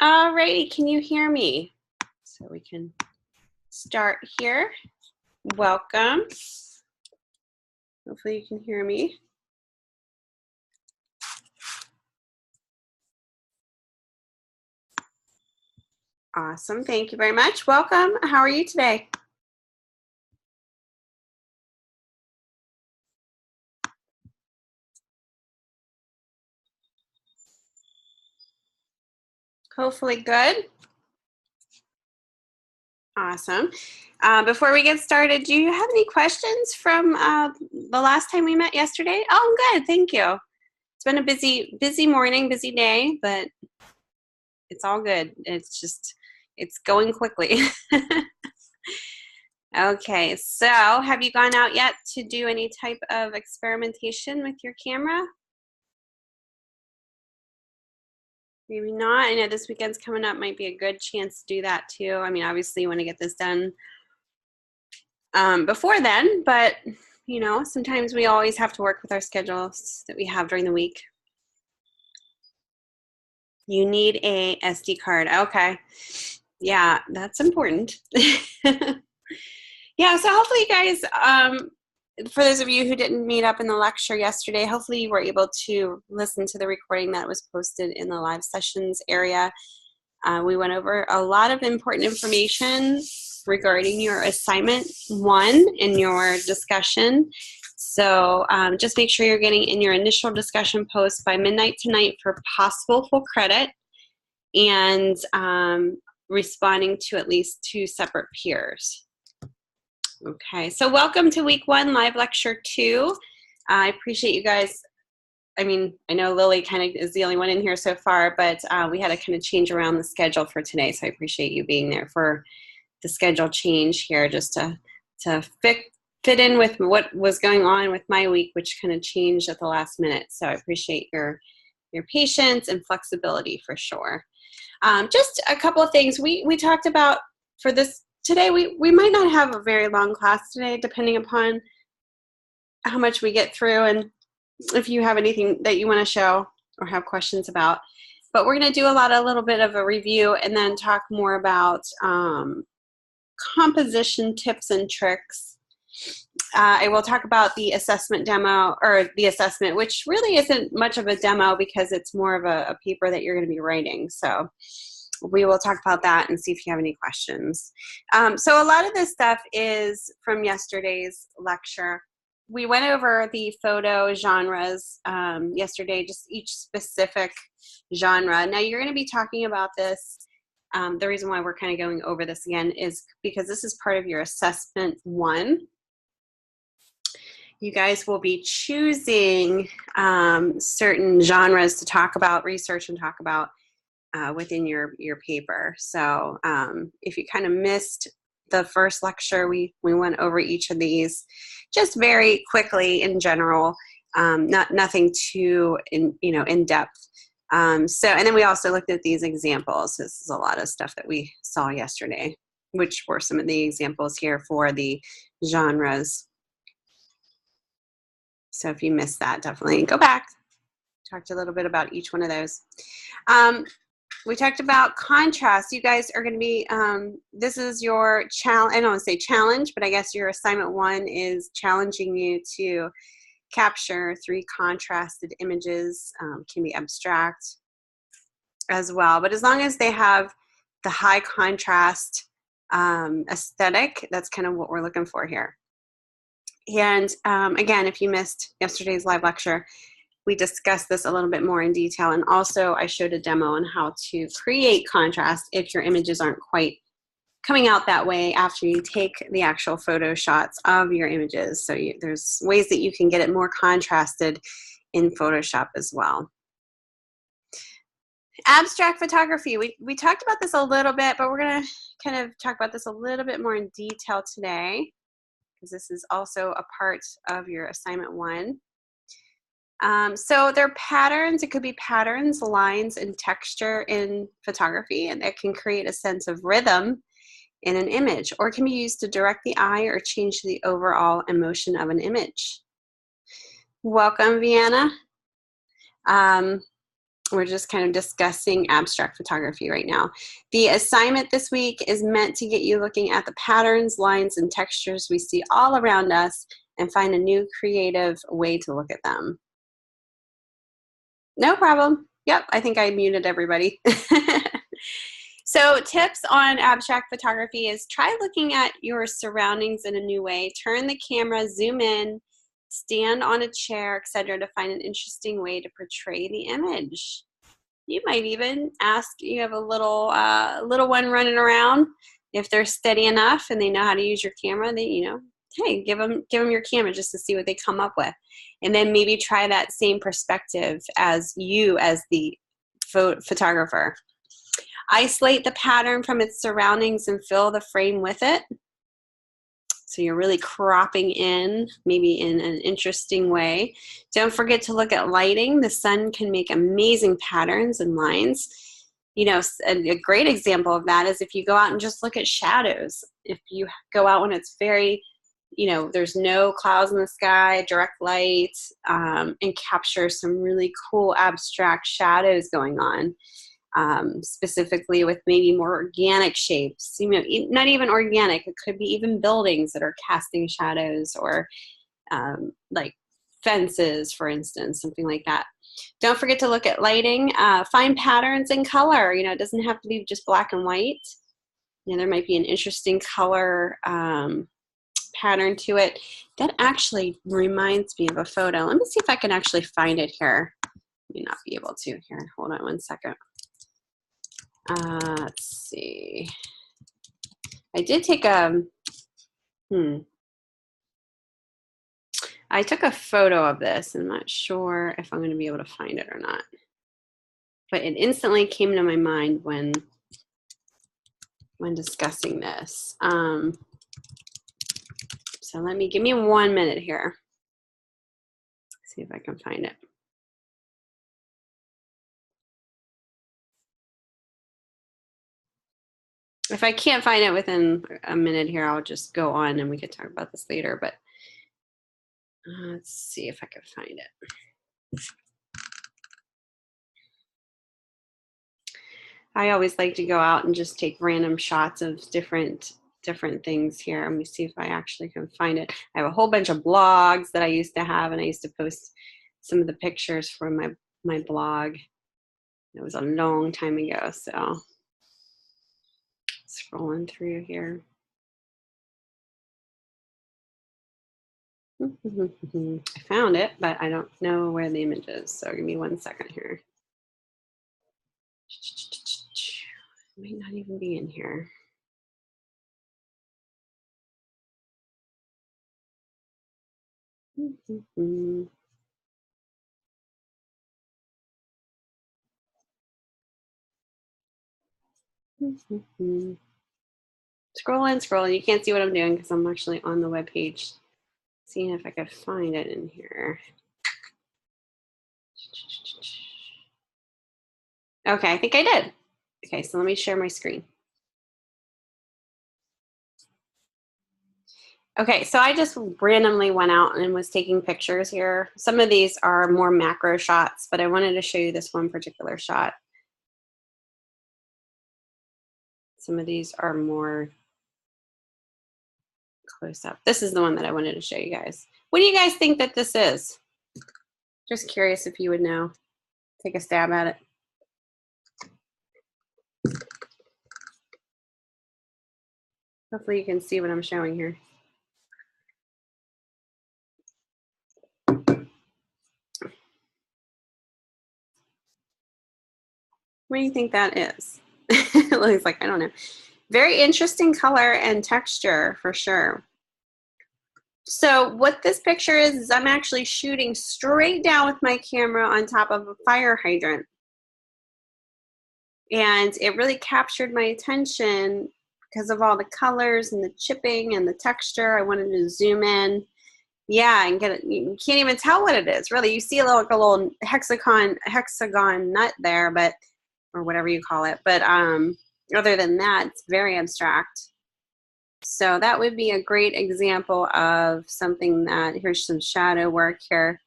Alrighty, can you hear me? So we can start here. Welcome. Hopefully you can hear me. Awesome, thank you very much. Welcome, how are you today? Hopefully good. Awesome. Before we get started, do you have any questions from the last time we met yesterday? Oh, good, thank you. It's been a busy morning, busy day, but it's all good. It's going quickly. Okay, so have you gone out yet to do any type of experimentation with your camera? Maybe not. I know this weekend's coming up, might be a good chance to do that too. I mean, obviously you want to get this done before then, but you know, sometimes we always have to work with our schedules that we have during the week. You need a SD card. Okay. Yeah, that's important. Yeah, so hopefully you guys, for those of you who didn't meet up in the lecture yesterday, hopefully you were able to listen to the recording that was posted in the live sessions area. We went over a lot of important information regarding your assignment 1 in your discussion. So just make sure you're getting in your initial discussion post by midnight tonight for possible full credit, and responding to at least 2 separate peers. Okay, so welcome to week 1, live lecture 2. I appreciate you guys. I mean, I know Lily kind of is the only one in here so far, but we had to kind of change around the schedule for today, so I appreciate you being there for the schedule change here, just to fit in with what was going on with my week, which kind of changed at the last minute. So I appreciate your patience and flexibility for sure. Just a couple of things we talked about for this today. We might not have a very long class today, depending upon how much we get through and if you have anything that you want to show or have questions about. But we're going to do a little bit of a review and then talk more about composition tips and tricks. I will talk about the assessment demo, or the assessment, which really isn't much of a demo because it's more of a paper that you're going to be writing. So we will talk about that and see if you have any questions. So a lot of this stuff is from yesterday's lecture. We went over the photo genres yesterday, just each specific genre. Now you're going to be talking about this. The reason why we're kind of going over this again is because this is part of your assessment 1. You guys will be choosing certain genres to talk about, research and talk about within your paper. So if you kind of missed the first lecture, we went over each of these just very quickly in general, nothing too in depth. And then we also looked at these examples. This is a lot of stuff that we saw yesterday, which were some of the examples here for the genres. So if you missed that, definitely go back. Talked a little bit about each one of those. We talked about contrast. You guys are going to be, this is your challenge. I don't want to say challenge, but I guess your assignment 1 is challenging you to capture 3 contrasted images. Can be abstract as well, but as long as they have the high contrast aesthetic, that's kind of what we're looking for here. And again, if you missed yesterday's live lecture, we discussed this a little bit more in detail, and also I showed a demo on how to create contrast if your images aren't quite coming out that way after you take the actual photo shots of your images. So there's ways that you can get it more contrasted in Photoshop as well. Abstract photography, we talked about this a little bit, but we're going to kind of talk about this a little bit more in detail today, because this is also a part of your assignment 1. So they're patterns. It could be patterns, lines, and texture in photography, and it can create a sense of rhythm in an image, or it can be used to direct the eye or change the overall emotion of an image. Welcome, Vienna. we're just kind of discussing abstract photography right now. The assignment this week is meant to get you looking at the patterns, lines, and textures we see all around us and find a new creative way to look at them. No problem. Yep, I think I muted everybody. So tips on abstract photography is try looking at your surroundings in a new way. Turn the camera, zoom in, stand on a chair, etc., to find an interesting way to portray the image. You might even ask, you have a little one running around. If they're steady enough and they know how to use your camera, they, you know, hey, give them your camera just to see what they come up with. And then maybe try that same perspective as you as the photographer. Isolate the pattern from its surroundings and fill the frame with it. So you're really cropping in, maybe in an interesting way. Don't forget to look at lighting. The sun can make amazing patterns and lines. You know, a great example of that is if you go out and just look at shadows. If you go out when it's very, you know, there's no clouds in the sky, direct light, and capture some really cool abstract shadows going on. Specifically with maybe more organic shapes, you know, not even organic, it could be even buildings that are casting shadows, or like fences, for instance, something like that. Don't forget to look at lighting. Find patterns in color. You know, it doesn't have to be just black and white. You know, there might be an interesting color pattern to it. That actually reminds me of a photo. Let me see if I can actually find it here. May not be able to. Here, hold on one second. Let's see. I did take a, I took a photo of this. I'm not sure if I'm going to be able to find it or not. But it instantly came to my mind when discussing this. So give me 1 minute here. See if I can find it. If I can't find it within a minute here, I'll just go on and we can talk about this later. But let's see if I can find it. I always like to go out and just take random shots of different things here. Let me see if I actually can find it. I have a whole bunch of blogs that I used to have, and I used to post some of the pictures from my blog. It was a long time ago, so scrolling through here. I found it, but I don't know where the image is, so give me 1 second here. It might not even be in here. Scrolling. You can't see what I'm doing because I'm actually on the web page, seeing if I could find it in here. Okay, I think I did. Okay, so let me share my screen. Okay, so I just randomly went out and was taking pictures here. Some of these are more macro shots, but I wanted to show you this one particular shot. Some of these are more close up. This is the one that I wanted to show you guys. What do you guys think that this is? Just curious if you would know. Take a stab at it. Hopefully you can see what I'm showing here. What do you think that is? It looks like, I don't know. Very interesting color and texture for sure. So what this picture is I'm actually shooting straight down with my camera on top of a fire hydrant. And it really captured my attention because of all the colors and the chipping and the texture. I wanted to zoom in. Yeah, and get it. You can't even tell what it is, really. You see a little hexagon nut there, but, or whatever you call it. But other than that, it's very abstract. So that would be a great example of something that, here's some shadow work here.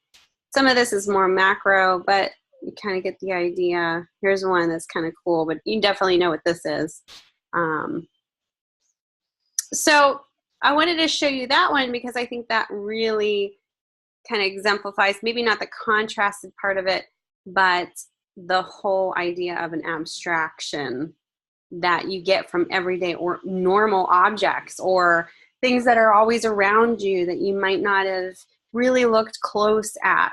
Some of this is more macro, but you kind of get the idea. Here's one that's kind of cool, but you definitely know what this is. So I wanted to show you that one because I think that really kind of exemplifies, maybe not the contrasted part of it, but the whole idea of an abstraction that you get from everyday or normal objects or things that are always around you that you might not have really looked close at,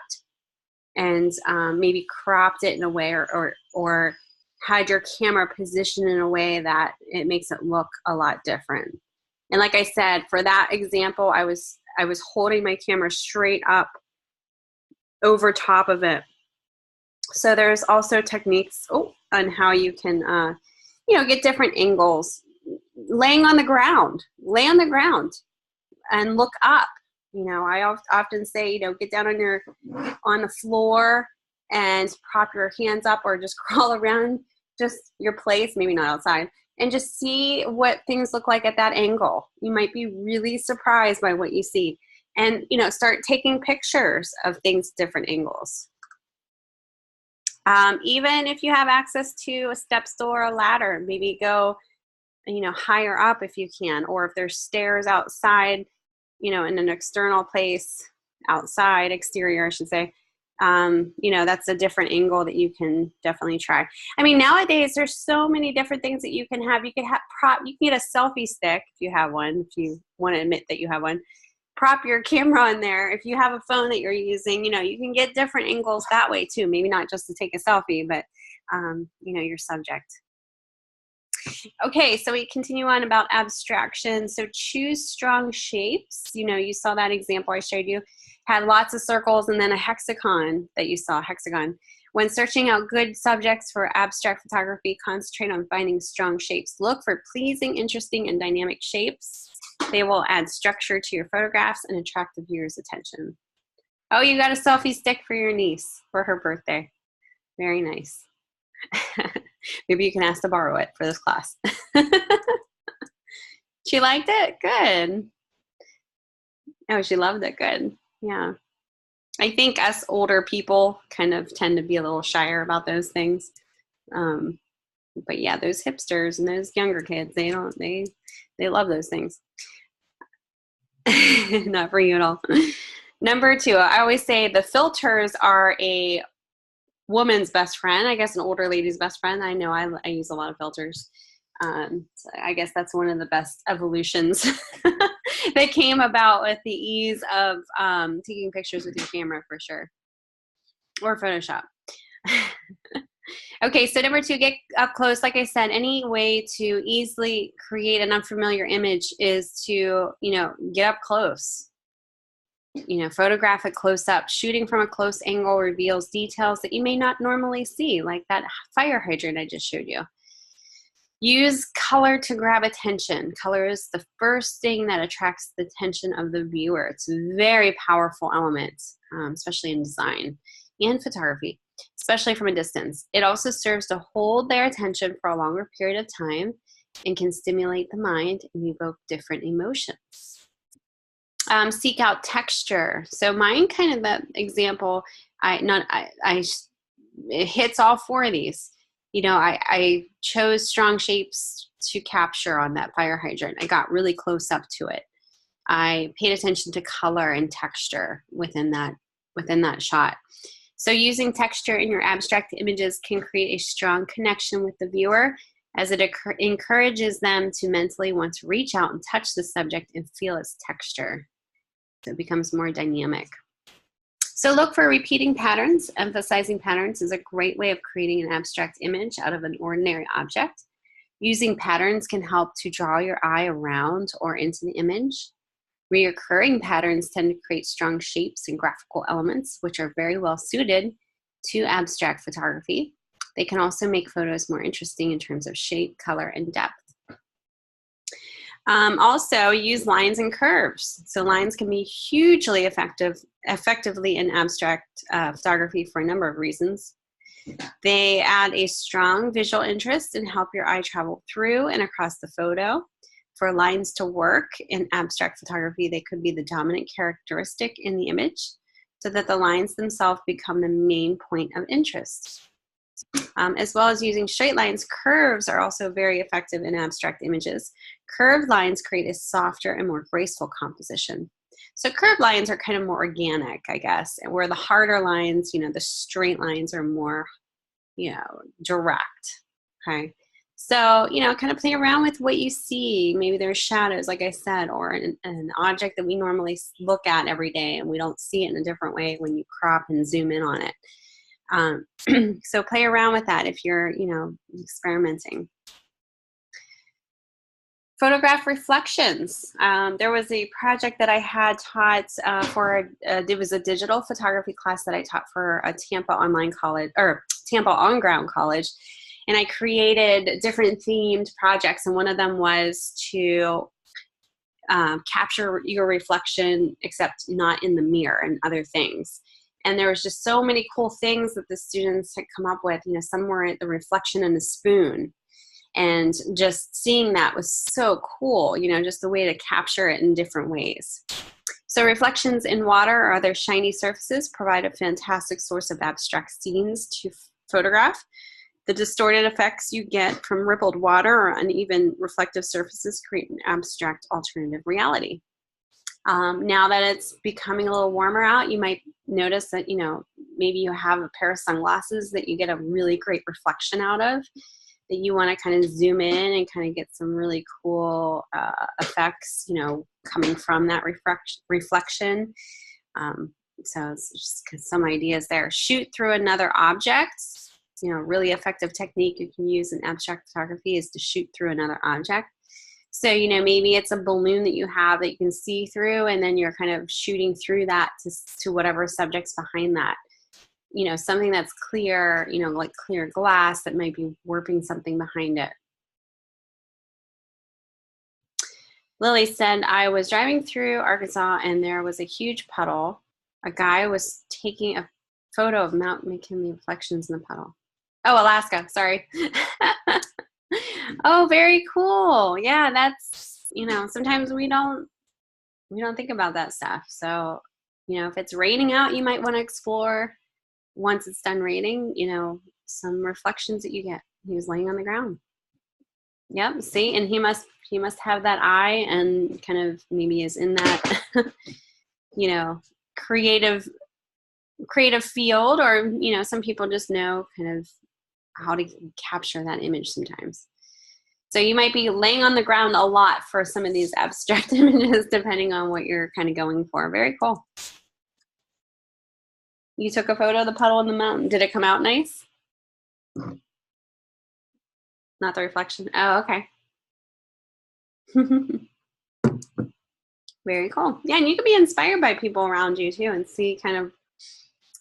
and maybe cropped it in a way or had your camera positioned in a way that it makes it look a lot different. And like I said, for that example, I was holding my camera straight up over top of it. So there's also techniques on how you can, get different angles. Laying on the ground, lay on the ground and look up. I often say, get down on the floor and prop your hands up or just crawl around just your place, maybe not outside, and just see what things look like at that angle. You might be really surprised by what you see. And, start taking pictures of things at different angles. Even if you have access to a step stool or a ladder, maybe go, higher up if you can, or if there's stairs outside, in an external place, outside, exterior, I should say, that's a different angle that you can definitely try. I mean, nowadays there's so many different things that you can have. You can get a selfie stick if you have one, if you want to admit that you have one. Prop your camera on there. If you have a phone that you're using, you can get different angles that way too. Maybe not just to take a selfie, but, your subject. Okay, so we continue on about abstraction. So choose strong shapes. You saw that example I showed you. Had lots of circles and then a hexagon that you saw, hexagon. When searching out good subjects for abstract photography, concentrate on finding strong shapes. Look for pleasing, interesting, and dynamic shapes. They will add structure to your photographs and attract the viewer's attention. Oh, you got a selfie stick for your niece for her birthday. Very nice. Maybe you can ask to borrow it for this class. She liked it? Good. Oh, she loved it. Good. Yeah. I think us older people kind of tend to be a little shyer about those things. But yeah, those hipsters and those younger kids, they love those things. Not for you at all. Number 2, I always say the filters are a woman's best friend. I guess an older lady's best friend. I know I use a lot of filters. So I guess that's one of the best evolutions that came about with the ease of taking pictures with your camera, for sure, or Photoshop. Okay, so number 2, get up close. Like I said, any way to easily create an unfamiliar image is to, get up close. Photograph it close up. Shooting from a close angle reveals details that you may not normally see, like that fire hydrant I just showed you. Use color to grab attention. Color is the first thing that attracts the attention of the viewer. It's a very powerful element, especially in design and photography, especially from a distance. It also serves to hold their attention for a longer period of time and can stimulate the mind and evoke different emotions. Seek out texture. So mine, kind of that example, it hits all 4 of these. I chose strong shapes to capture on that fire hydrant. I got really close up to it. I paid attention to color and texture within that shot. So using texture in your abstract images can create a strong connection with the viewer, as it encourages them to mentally want to reach out and touch the subject and feel its texture. So it becomes more dynamic. So look for repeating patterns. Emphasizing patterns is a great way of creating an abstract image out of an ordinary object. Using patterns can help to draw your eye around or into the image. Reoccurring patterns tend to create strong shapes and graphical elements, which are very well suited to abstract photography. They can also make photos more interesting in terms of shape, color, and depth. Also, use lines and curves. So lines can be hugely effectively in abstract photography for a number of reasons. They add a strong visual interest and help your eye travel through and across the photo. For lines to work in abstract photography, they could be the dominant characteristic in the image. so that the lines themselves become the main point of interest. As well as using straight lines, curves are also very effective in abstract images. Curved lines create a softer and more graceful composition. So curved lines are kind of more organic, I guess, and where the harder lines, you know, the straight lines are more, you know, direct, okay? So, you know, kind of play around with what you see. Maybe there's shadows, like I said, or an object that we normally look at every day and we don't see it in a different way when you crop and zoom in on it. So play around with that if you're, you know, experimenting. Photograph reflections. There was a project that I had taught it was a digital photography class that I taught for a Tampa online college, or Tampa on-ground college. And I created different themed projects. And one of them was to capture your reflection, except not in the mirror and other things. And there was just so many cool things that the students had come up with. You know, some were the reflection in a spoon. And just seeing that was so cool, you know, just the way to capture it in different ways. So reflections in water or other shiny surfaces provide a fantastic source of abstract scenes to photograph. The distorted effects you get from rippled water or uneven reflective surfaces create an abstract alternative reality. Now that it's becoming a little warmer out, you might notice that, you know, maybe you have a pair of sunglasses that you get a really great reflection out of, that you want to kind of zoom in and kind of get some really cool effects, you know, coming from that reflection. So it's just some ideas there. Shoot through another object. You know, really effective technique you can use in abstract photography is to shoot through another object. So, you know, maybe it's a balloon that you have that you can see through, and then you're kind of shooting through that to whatever subject's behind that. You know, something that's clear, you know, like clear glass that might be warping something behind it. Lily said, I was driving through Arkansas and there was a huge puddle. A guy was taking a photo of Mount McKinley reflections in the puddle. Oh, Alaska, sorry. Oh, very cool. Yeah, that's, you know, sometimes we don't think about that stuff. So, you know, if it's raining out, you might want to explore, once it's done raining, you know, some reflections that you get. He was laying on the ground. Yep, see, and he must have that eye and kind of maybe is in that, you know, creative field, or, you know, some people just know kind of how to capture that image sometimes. So you might be laying on the ground a lot for some of these abstract images, depending on what you're kind of going for. Very cool. You took a photo of the puddle in the mountain. Did it come out nice? Not the reflection. Oh, okay. Very cool. Yeah, and you can be inspired by people around you too, and see kind of,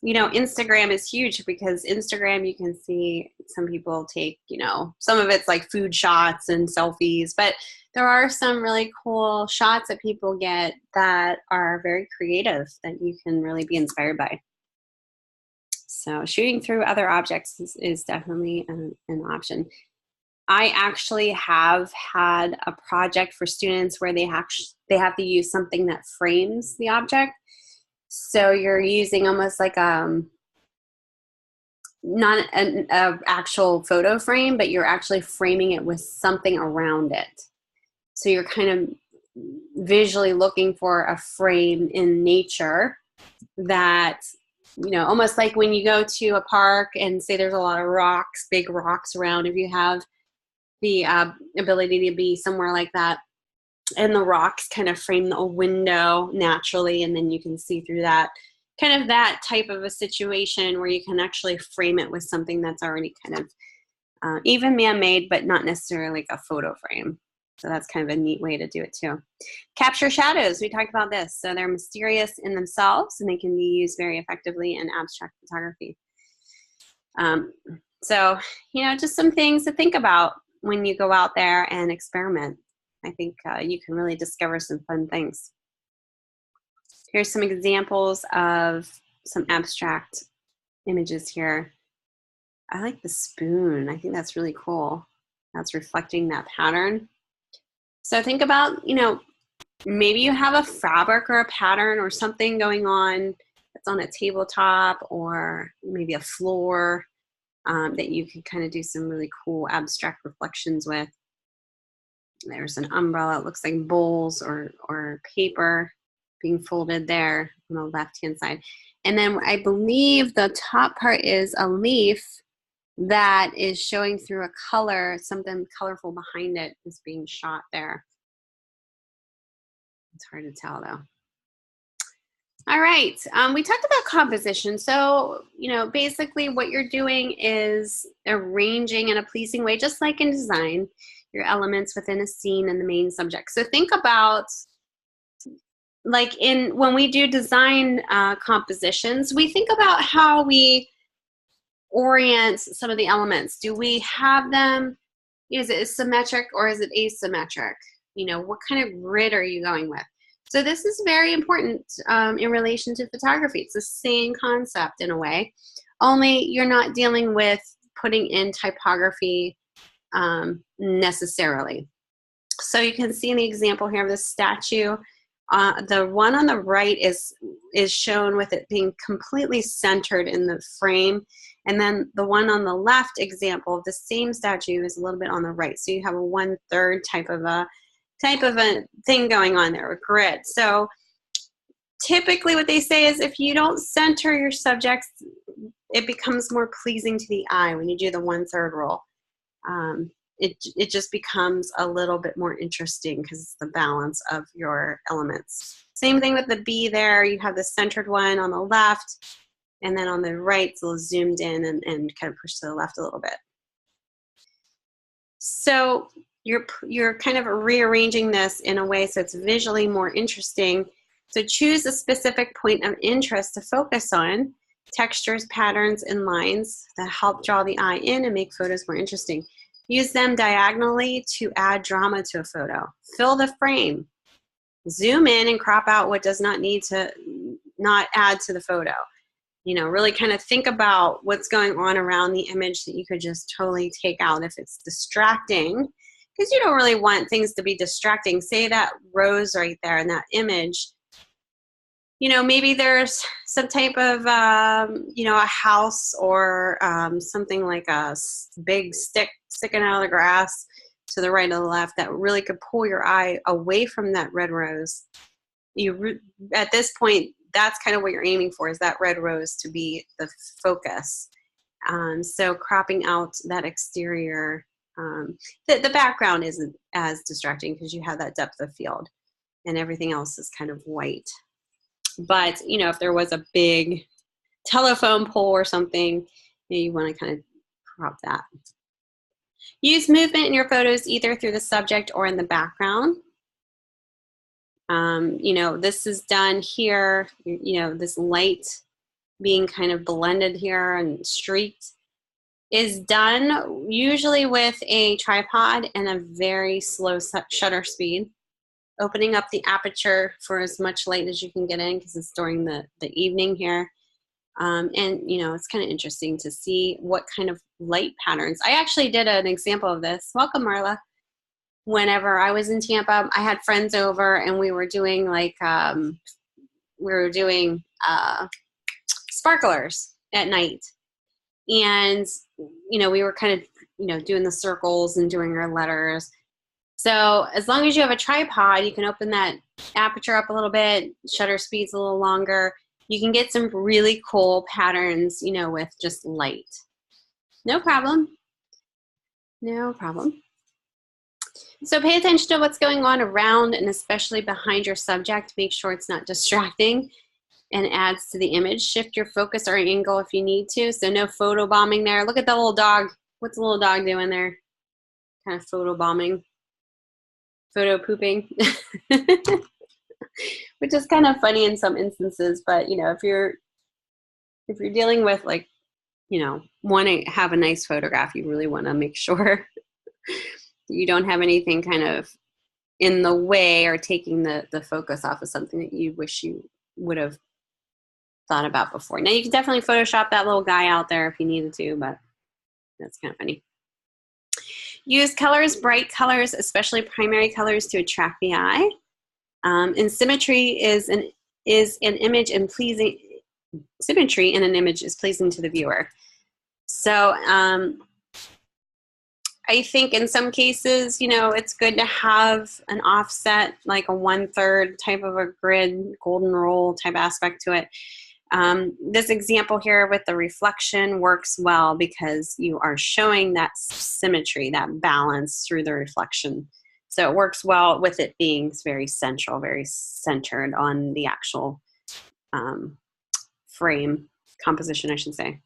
you know, Instagram is huge, because Instagram, you can see some people take, you know, some of it's like food shots and selfies, but there are some really cool shots that people get that are very creative that you can really be inspired by. So shooting through other objects is definitely an option. I actually have had a project for students where they have to use something that frames the object. So you're using almost like not an actual photo frame, but you're actually framing it with something around it. So you're kind of visually looking for a frame in nature that, you know, almost like when you go to a park and say there's a lot of rocks, big rocks around, if you have the ability to be somewhere like that, and the rocks kind of frame a window naturally, and then you can see through that, kind of that type of a situation where you can actually frame it with something that's already kind of even man-made, but not necessarily like a photo frame. So that's kind of a neat way to do it too. Capture shadows, we talked about this. So they're mysterious in themselves, and they can be used very effectively in abstract photography. So, you know, just some things to think about when you go out there and experiment. I think you can really discover some fun things. Here's some examples of some abstract images here. I like the spoon. I think that's really cool. That's reflecting that pattern. So think about, you know, maybe you have a fabric or a pattern or something going on it's on a tabletop or maybe a floor that you can kind of do some really cool abstract reflections with. There's an umbrella. It looks like bowls or paper being folded there on the left-hand side. And then I believe the top part is a leaf that is showing through a color, something colorful behind it is being shot there. It's hard to tell though. All right, we talked about composition. So, you know, basically what you're doing is arranging in a pleasing way, just like in design, your elements within a scene and the main subject. So think about, like when we do design compositions, we think about how we orient some of the elements. Do we have them, is it symmetric or is it asymmetric? You know, what kind of grid are you going with? So this is very important in relation to photography. It's the same concept in a way, only you're not dealing with putting in typography necessarily. So you can see in the example here of this statue, the one on the right is shown with it being completely centered in the frame, and then the one on the left example of the same statue is a little bit on the right. So you have a 1/3 type of a thing going on there, a grid. So typically what they say is if you don't center your subjects, it becomes more pleasing to the eye when you do the 1/3 rule. It just becomes a little bit more interesting because it's the balance of your elements. Same thing with the bee there. You have the centered one on the left, and then on the right, it's a little zoomed in and kind of pushed to the left a little bit. So you're kind of rearranging this in a way so it's visually more interesting. So choose a specific point of interest to focus on, textures, patterns, and lines that help draw the eye in and make photos more interesting. Use them diagonally to add drama to a photo. Fill the frame. Zoom in and crop out what does not need to not add to the photo. You know, really kind of think about what's going on around the image that you could just totally take out if it's distracting, because you don't really want things to be distracting. Say that rose right there in that image. You know, maybe there's some type of, you know, a house or something like a big stick sticking out of the grass to the right or the left that really could pull your eye away from that red rose. At this point, that's kind of what you're aiming for, is that red rose to be the focus. So cropping out that exterior, the background isn't as distracting because you have that depth of field and everything else is kind of white. But, you know, if there was a big telephone pole or something, you want to kind of crop that. Use movement in your photos either through the subject or in the background. You know, this is done here, you know, this light being kind of blended here and streaked is done usually with a tripod and a very slow shutter speed. Opening up the aperture for as much light as you can get in because it's during the evening here. And, you know, it's kind of interesting to see what kind of light patterns. I actually did an example of this. Welcome, Marla. Whenever I was in Tampa, I had friends over and we were doing like, sparklers at night. And, you know, we were kind of, you know, doing the circles and doing our letters. So as long as you have a tripod, you can open that aperture up a little bit, shutter speed's a little longer. You can get some really cool patterns, you know, with just light. No problem. No problem. So pay attention to what's going on around and especially behind your subject. Make sure it's not distracting and adds to the image. Shift your focus or angle if you need to. So no photo bombing there. Look at the little dog. What's the little dog doing there? Kind of photo bombing. Photo pooping, which is kind of funny in some instances. But you know, if you're dealing with like, you know, want to have a nice photograph, you really want to make sure you don't have anything kind of in the way or taking the focus off of something that you wish you would have thought about before. Now you can definitely Photoshop that little guy out there if you needed to, but that's kind of funny. Use colors, bright colors, especially primary colors, to attract the eye. And symmetry is an image in pleasing symmetry in an image is pleasing to the viewer. So I think in some cases, you know, it's good to have an offset, like a 1/3 type of a grid, golden rule type aspect to it. This example here with the reflection works well because you are showing that symmetry, that balance through the reflection. So it works well with it being very central, very centered on the actual frame composition, I should say.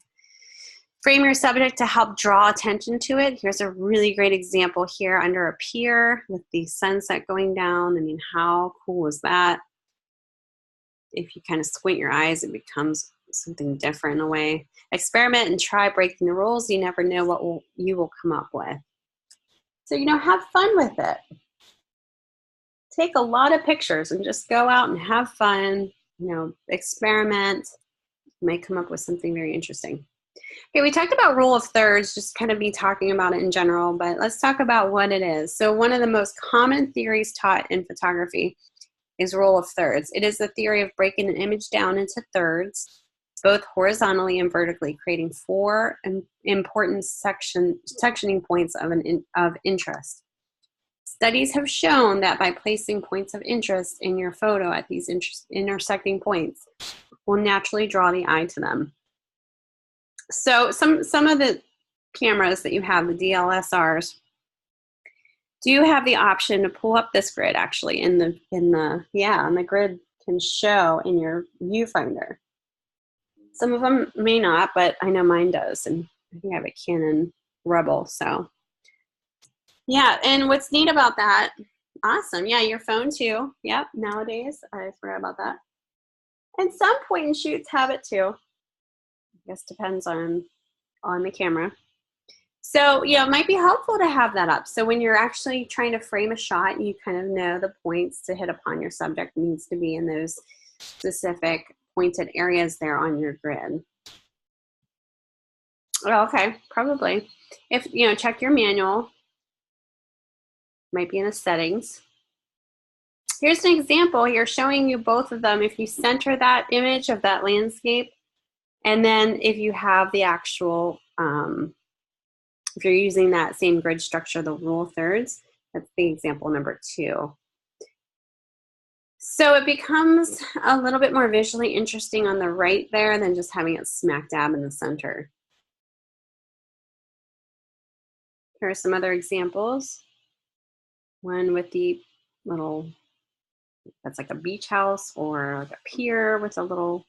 Frame your subject to help draw attention to it. Here's a really great example here under a pier with the sunset going down. I mean, how cool is that? If you kind of squint your eyes, it becomes something different in a way. Experiment and try breaking the rules. You never know what you will come up with. So, you know, have fun with it. Take a lot of pictures and just go out and have fun, you know, experiment. You might come up with something very interesting. Okay, we talked about rule of thirds, just kind of be talking about it in general, but let's talk about what it is. So one of the most common theories taught in photography is rule of thirds. It is the theory of breaking an image down into thirds, both horizontally and vertically, creating 4 important sectioning points of interest. Studies have shown that by placing points of interest in your photo at these intersecting points will naturally draw the eye to them. So some of the cameras that you have, the DLSRs, do have the option to pull up this grid actually and the grid can show in your viewfinder. Some of them may not, but I know mine does, and I think I have a Canon Rebel, so. Yeah, and what's neat about that, awesome, yeah, your phone too. Yep, nowadays, I forgot about that. And some point and shoots have it too. I guess depends on the camera. So, yeah, it might be helpful to have that up. So when you're actually trying to frame a shot, you kind of know the points to hit upon your subject needs to be in those specific pointed areas there on your grid. Well, okay, probably. If, you know, check your manual. Might be in the settings. Here's an example here showing you both of them. If you center that image of that landscape, and then if you have the actual, if you're using that same grid structure, the rule of thirds, that's the example number 2. So it becomes a little bit more visually interesting on the right there than just having it smack dab in the center. Here are some other examples. One with the little, that's like a beach house or like a pier with a little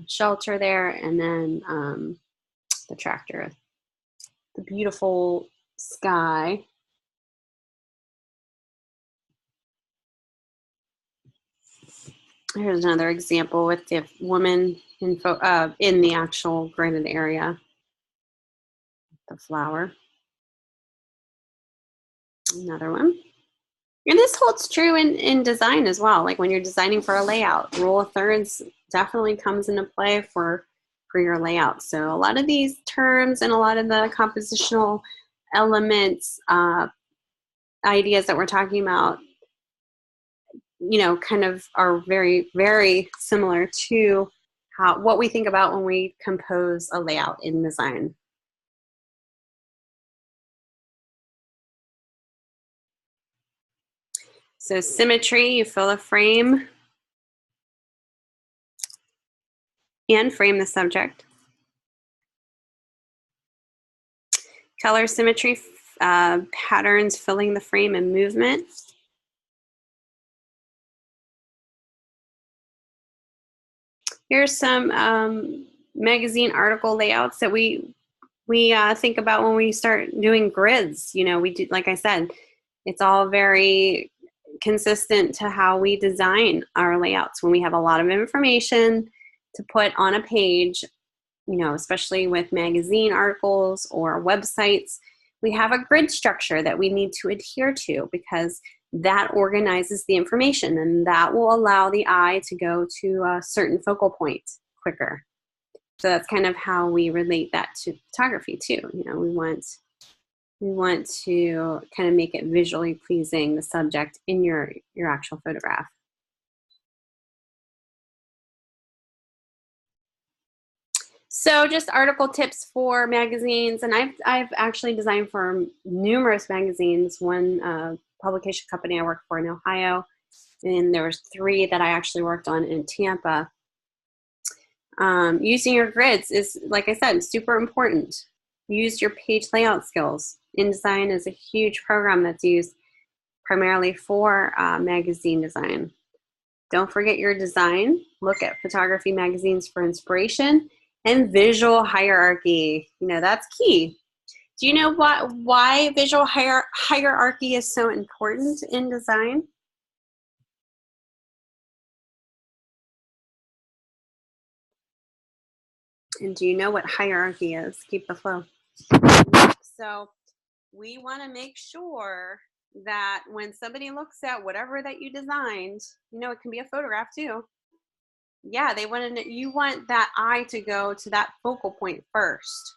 shelter there, and then the tractor, the beautiful sky. Here's another example with the woman in the actual graded area, the flower. Another one. And this holds true in design as well. Like when you're designing for a layout, rule of thirds definitely comes into play for your layout. So a lot of these terms and a lot of the compositional elements, ideas that we're talking about, you know, kind of are very, very similar to what we think about when we compose a layout in design. So symmetry, you fill a frame and frame the subject. Color symmetry, patterns filling the frame and movement. Here's some magazine article layouts that we think about when we start doing grids. You know, we do, like I said, it's all very consistent to how we design our layouts. When we have a lot of information to put on a page, you know, especially with magazine articles or websites, we have a grid structure that we need to adhere to because that organizes the information and that will allow the eye to go to a certain focal point quicker. So that's kind of how we relate that to photography too. You know, we want to kind of make it visually pleasing, the subject in your actual photograph. So just article tips for magazines, and I've actually designed for numerous magazines. One publication company I worked for in Ohio, and there was 3 that I actually worked on in Tampa. Using your grids is, like I said, super important. Use your page layout skills. InDesign is a huge program that's used primarily for magazine design. Don't forget your design. Look at photography magazines for inspiration and visual hierarchy. You know, that's key. Do you know why visual hierarchy is so important in design? And do you know what hierarchy is? Keep the flow. So we want to make sure that when somebody looks at whatever that you designed, you know, it can be a photograph too. Yeah, they want to, you want that eye to go to that focal point first.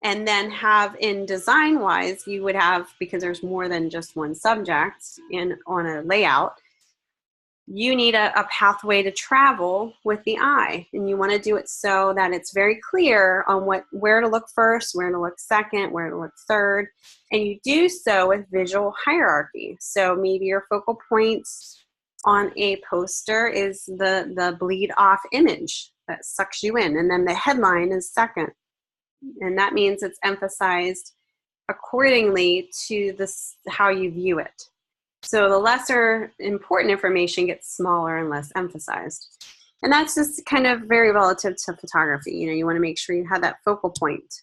And then have, in design wise, you would have, because there's more than just one subject in on a layout, you need a pathway to travel with the eye, and you want to do it so that it's very clear on where to look first, where to look second, where to look third, and you do so with visual hierarchy. So maybe your focal points on a poster is the bleed off image that sucks you in, and then the headline is second, and that means it's emphasized accordingly to this how you view it. So the lesser important information gets smaller and less emphasized. And that's just kind of very relative to photography. You know, you want to make sure you have that focal point.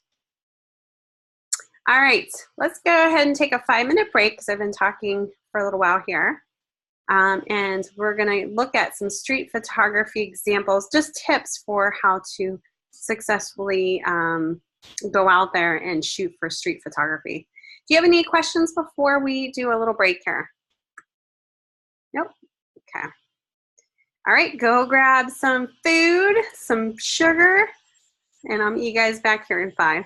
All right, let's go ahead and take a 5-minute break because I've been talking for a little while here. And we're going to look at some street photography examples, just tips for how to successfully go out there and shoot for street photography. Do you have any questions before we do a little break here? Nope. Okay. All right, go grab some food, some sugar, and I'll meet you guys back here in 5.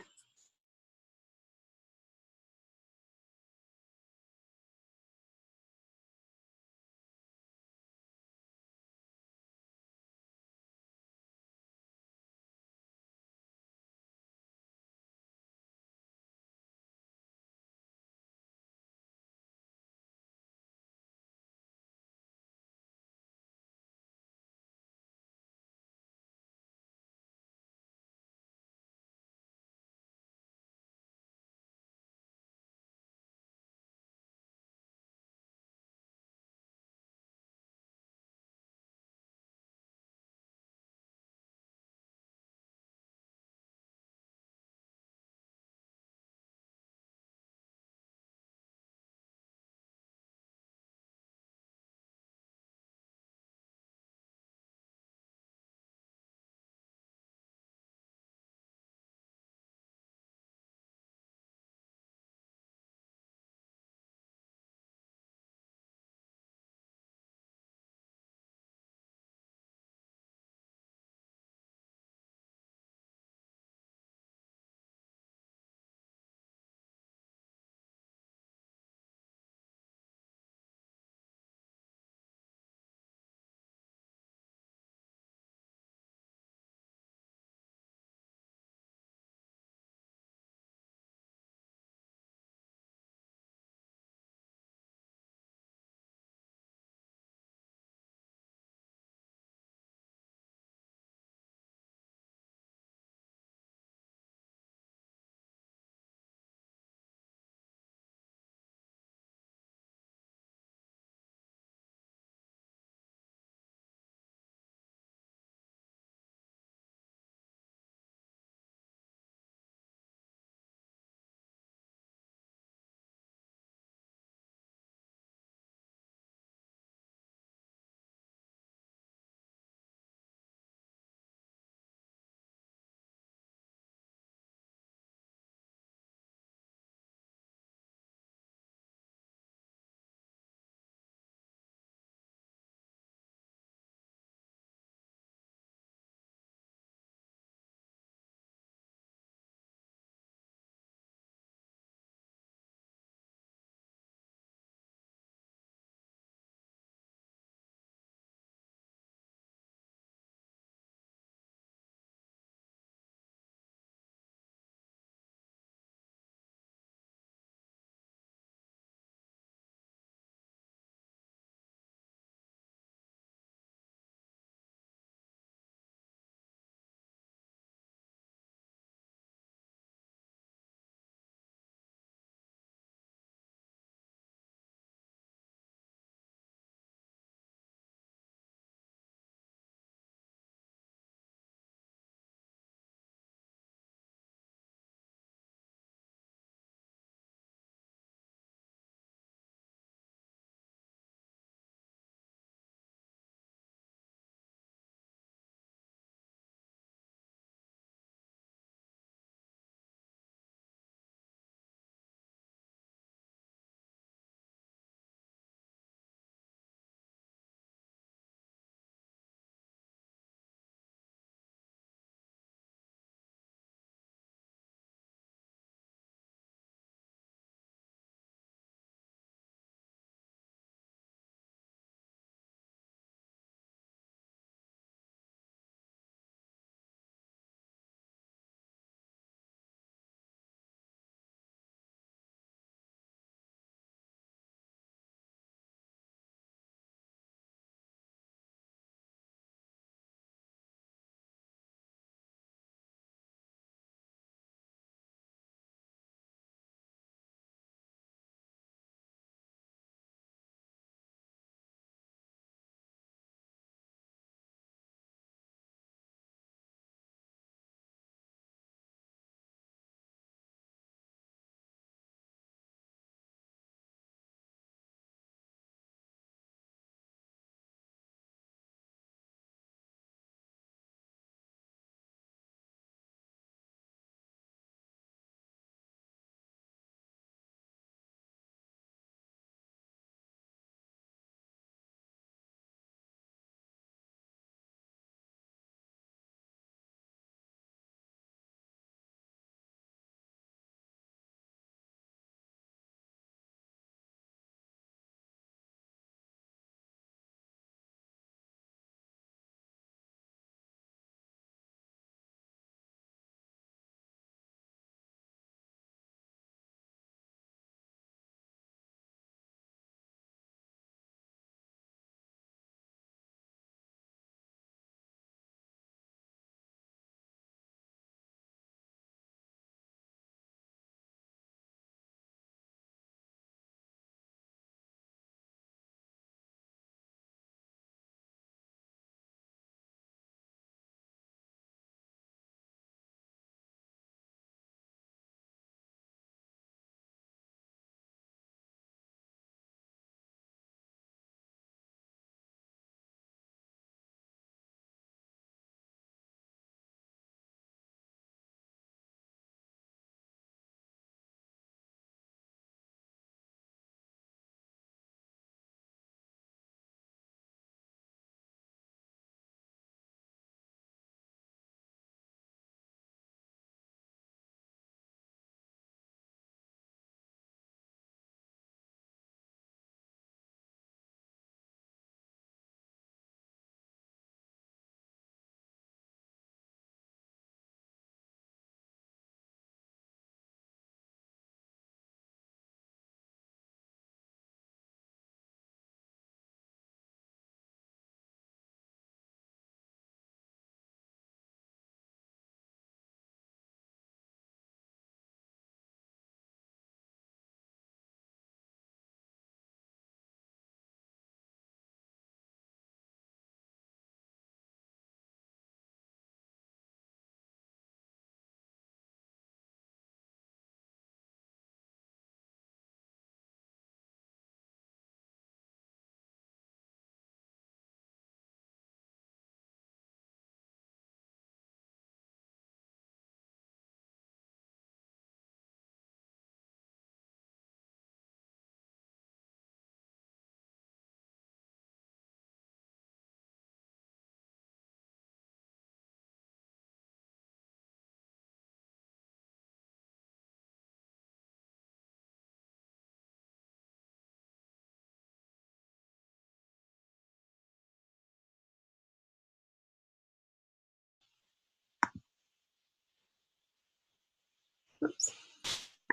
Oops.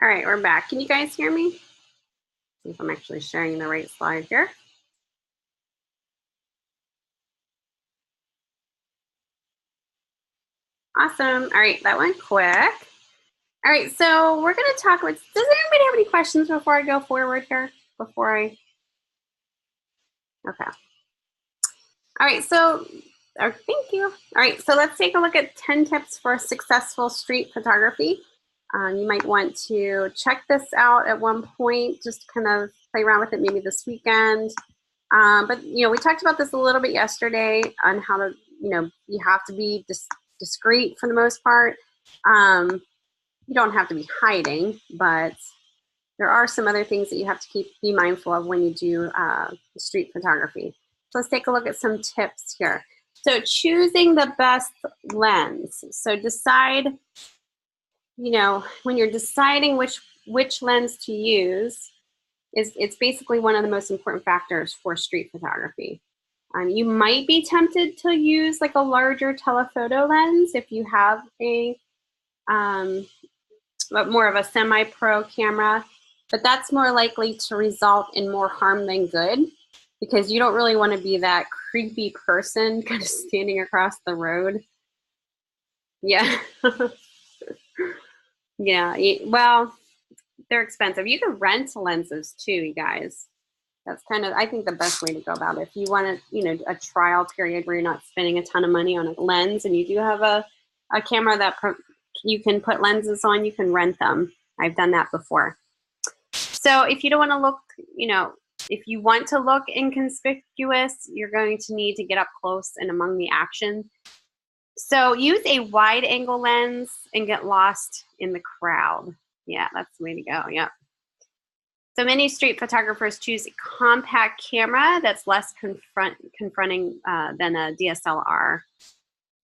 All right, we're back. Can you guys hear me? See if I'm actually sharing the right slide here. Awesome. All right, that went quick. All right, so we're going to talk about, does anybody have any questions before I go forward here? Okay. All right, so, thank you. All right, so let's take a look at 10 tips for successful street photography. You might want to check this out at one point, just kind of play around with it maybe this weekend. But, you know, we talked about this a little bit yesterday on how to, you know, you have to be discreet for the most part. You don't have to be hiding, but there are some other things that you have to be mindful of when you do street photography. So let's take a look at some tips here. So choosing the best lens. So decide, you know, when you're deciding which lens to use, it's basically one of the most important factors for street photography. You might be tempted to use like a larger telephoto lens if you have a more of a semi-pro camera, but that's more likely to result in more harm than good because you don't really want to be that creepy person kind of standing across the road. Yeah. Yeah, well, they're expensive. You can rent lenses too, you guys. That's kind of, I think, the best way to go about it. If you want to, you know, a trial period where you're not spending a ton of money on a lens and you do have a camera that you can put lenses on, you can rent them. I've done that before. So if you don't want to look, you know, if you want to look inconspicuous, you're going to need to get up close and among the action. So use a wide angle lens and get lost in the crowd. Yeah, that's the way to go. Yep. So many street photographers choose a compact camera that's less confronting than a DSLR.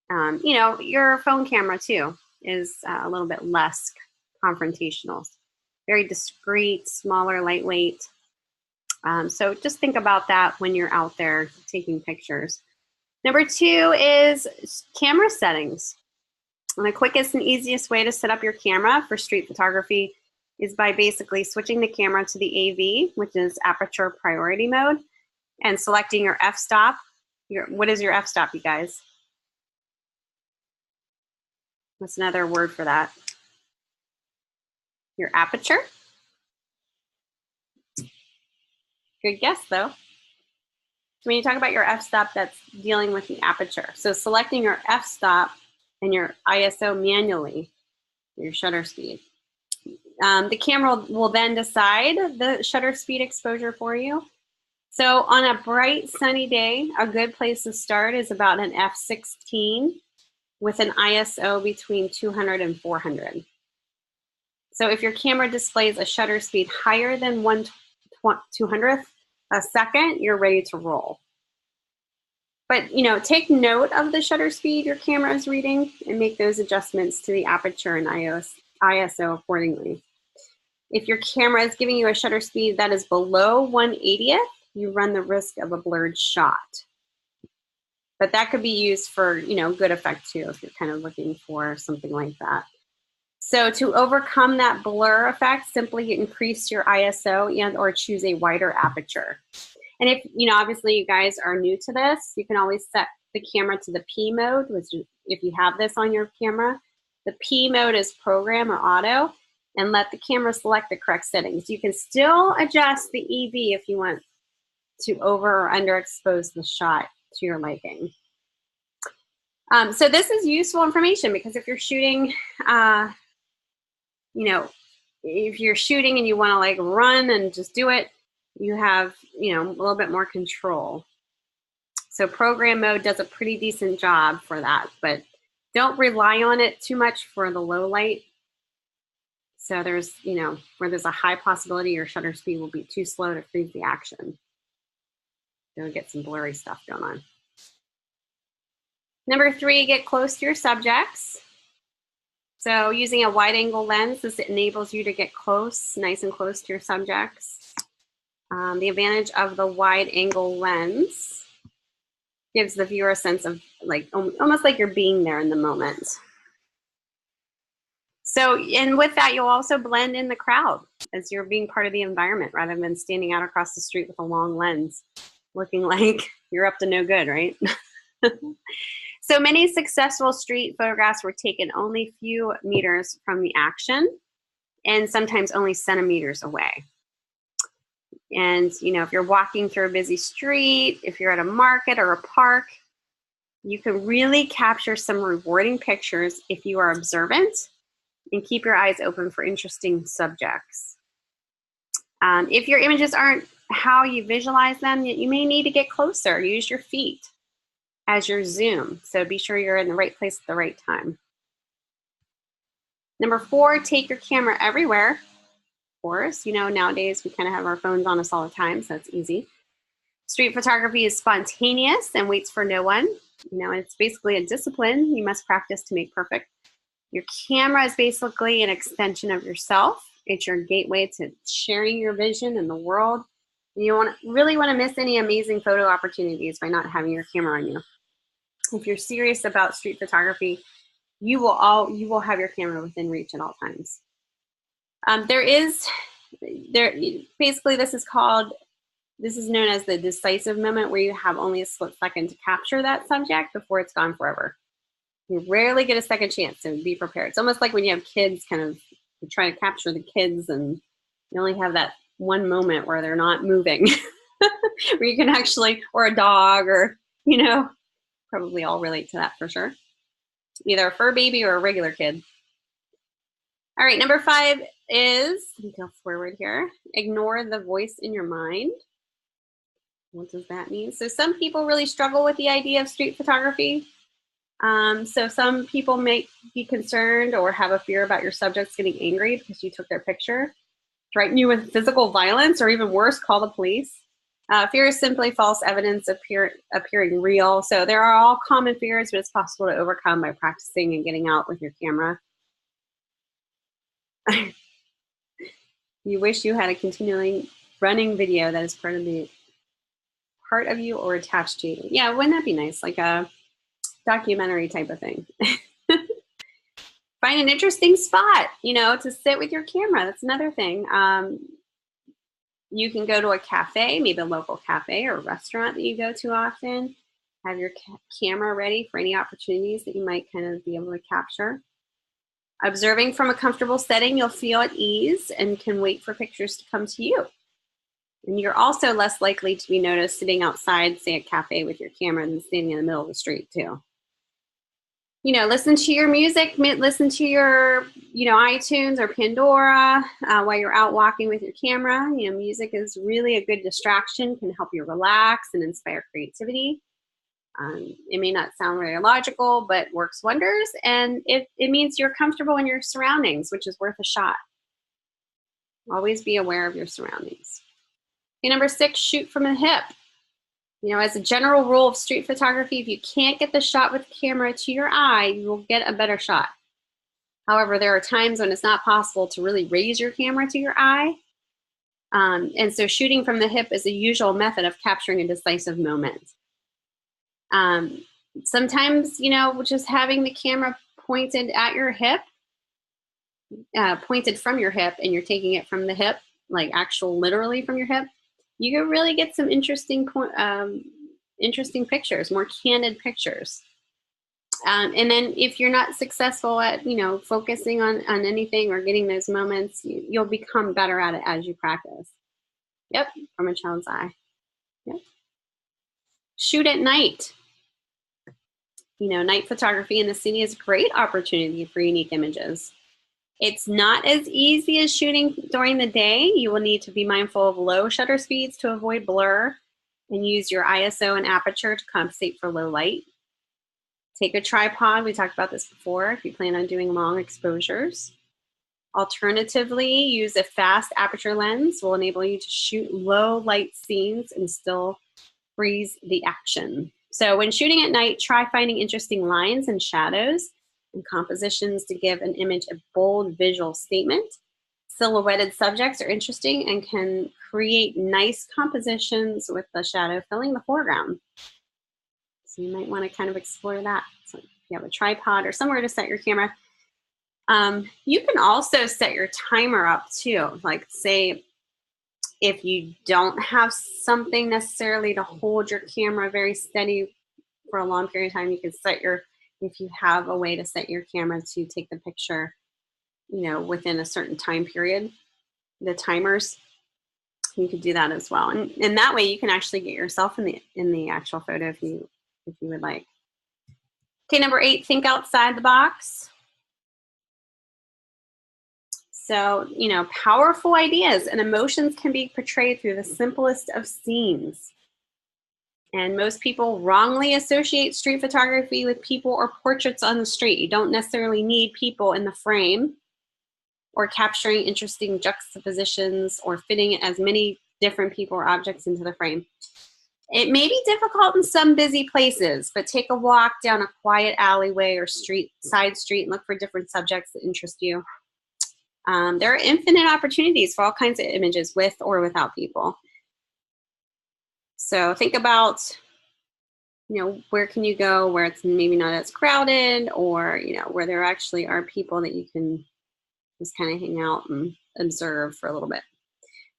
You know, your phone camera too is a little bit less confrontational. Very discreet, smaller, lightweight. So just think about that when you're out there taking pictures. Number 2 is camera settings. And the quickest and easiest way to set up your camera for street photography is by basically switching the camera to the AV, which is aperture priority mode, and selecting your f-stop. What is your f-stop, you guys? What's another word for that? Your aperture? Good guess, though. When you talk about your f-stop, that's dealing with the aperture. So selecting your f-stop and your ISO manually, your shutter speed. The camera will then decide the shutter speed exposure for you. So on a bright sunny day, a good place to start is about an f16 with an ISO between 200 and 400. So if your camera displays a shutter speed higher than 1/200th a second, you're ready to roll. But, you know, take note of the shutter speed your camera is reading and make those adjustments to the aperture and ISO accordingly. If your camera is giving you a shutter speed that is below 1/80th, you run the risk of a blurred shot. But that could be used for, you know, good effect too, if you're kind of looking for something like that. So to overcome that blur effect, simply increase your ISO and or choose a wider aperture. And if, you know, obviously you guys are new to this, you can always set the camera to the P mode, which is, if you have this on your camera, the P mode is program or auto, and let the camera select the correct settings. You can still adjust the EV if you want to over or underexpose the shot to your liking. So this is useful information because if you're shooting, you know, if you're shooting and you want to like run and just do it, you have, you know, a little bit more control. So program mode does a pretty decent job for that, but don't rely on it too much for the low light. So there's, you know, where there's a high possibility your shutter speed will be too slow to freeze the action. You'll get some blurry stuff going on. Number 3, get close to your subjects. So using a wide angle lens, this enables you to get close, nice and close to your subjects. The advantage of the wide angle lens gives the viewer a sense of like, almost like you're being there in the moment. So, and with that, you'll also blend in the crowd as you're being part of the environment rather than standing out across the street with a long lens, looking like you're up to no good, right? So many successful street photographs were taken only a few meters from the action and sometimes only centimeters away. And, you know, if you're walking through a busy street, if you're at a market or a park, you can really capture some rewarding pictures if you are observant and keep your eyes open for interesting subjects. If your images aren't how you visualize them, you may need to get closer. Use your feet as your zoom. So be sure you're in the right place at the right time. Number 4, take your camera everywhere. Of course, you know, nowadays we kind of have our phones on us all the time, so it's easy. Street photography is spontaneous and waits for no one. You know, it's basically a discipline you must practice to make perfect. Your camera is basically an extension of yourself. It's your gateway to sharing your vision in the world. You don't really want to miss any amazing photo opportunities by not having your camera on you. If you're serious about street photography, you will have your camera within reach at all times. Basically this is known as the decisive moment, where you have only a split second to capture that subject before it's gone forever. You rarely get a second chance, so be prepared. It's almost like when you have kids, kind of you try to capture the kids and you only have that one moment where they're not moving, where you can actually, or a dog, or, you know, probably all relate to that for sure. Either a fur baby or a regular kid. All right, number 5 is, let me go forward here, ignore the voice in your mind. What does that mean? So some people really struggle with the idea of street photography. So some people may be concerned or have a fear about your subjects getting angry because you took their picture, threaten you with physical violence, or even worse, call the police. Fear is simply false evidence appearing real. So there are all common fears, but it's possible to overcome by practicing and getting out with your camera. You wish you had a continually running video that is part of you or attached to you. Yeah, wouldn't that be nice? Like a documentary type of thing. Find an interesting spot, you know, to sit with your camera. That's another thing. You can go to a cafe, maybe a local cafe or a restaurant that you go to often. Have your camera ready for any opportunities that you might kind of be able to capture. Observing from a comfortable setting, you'll feel at ease and can wait for pictures to come to you. And you're also less likely to be noticed sitting outside, say, a cafe with your camera than standing in the middle of the street, too. You know, listen to your music, listen to your, you know, iTunes or Pandora while you're out walking with your camera. You know, music is really a good distraction, can help you relax and inspire creativity. It may not sound very logical, but works wonders. And it means you're comfortable in your surroundings, which is worth a shot. Always be aware of your surroundings. Okay, number 6, shoot from the hip. You know, as a general rule of street photography, if you can't get the shot with the camera to your eye, you will get a better shot. However, there are times when it's not possible to really raise your camera to your eye. And so shooting from the hip is a usual method of capturing a decisive moment. Sometimes, you know, just having the camera pointed at your hip, pointed from your hip, and you're taking it from the hip, like literally from your hip, you can really get some interesting pictures, more candid pictures. And then if you're not successful at, you know, focusing on anything or getting those moments, you'll become better at it as you practice. Yep, from a child's eye. Yep. Shoot at night. You know, night photography in the city is a great opportunity for unique images. It's not as easy as shooting during the day. You will need to be mindful of low shutter speeds to avoid blur and use your ISO and aperture to compensate for low light. Take a tripod. We talked about this before if you plan on doing long exposures. Alternatively, use a fast aperture lens will enable you to shoot low light scenes and still freeze the action. So when shooting at night, try finding interesting lines and shadows and compositions to give an image a bold visual statement. Silhouetted subjects are interesting and can create nice compositions with the shadow filling the foreground. So you might want to kind of explore that. So if you have a tripod or somewhere to set your camera, You can also set your timer up too. Like say, if you don't have something necessarily to hold your camera very steady for a long period of time, you can set your, if you have a way to set your camera to take the picture, within a certain time period, the timers, you could do that as well. And that way you can actually get yourself in the actual photo if you would like. Okay, number 8, think outside the box. So, powerful ideas and emotions can be portrayed through the simplest of scenes. And most people wrongly associate street photography with people or portraits on the street. You don't necessarily need people in the frame or capturing interesting juxtapositions or fitting as many different people or objects into the frame. It may be difficult in some busy places, but take a walk down a quiet alleyway or side street and look for different subjects that interest you. There are infinite opportunities for all kinds of images with or without people. So think about, where can you go where it's maybe not as crowded, or, where there actually are people that you can just kind of hang out and observe for a little bit.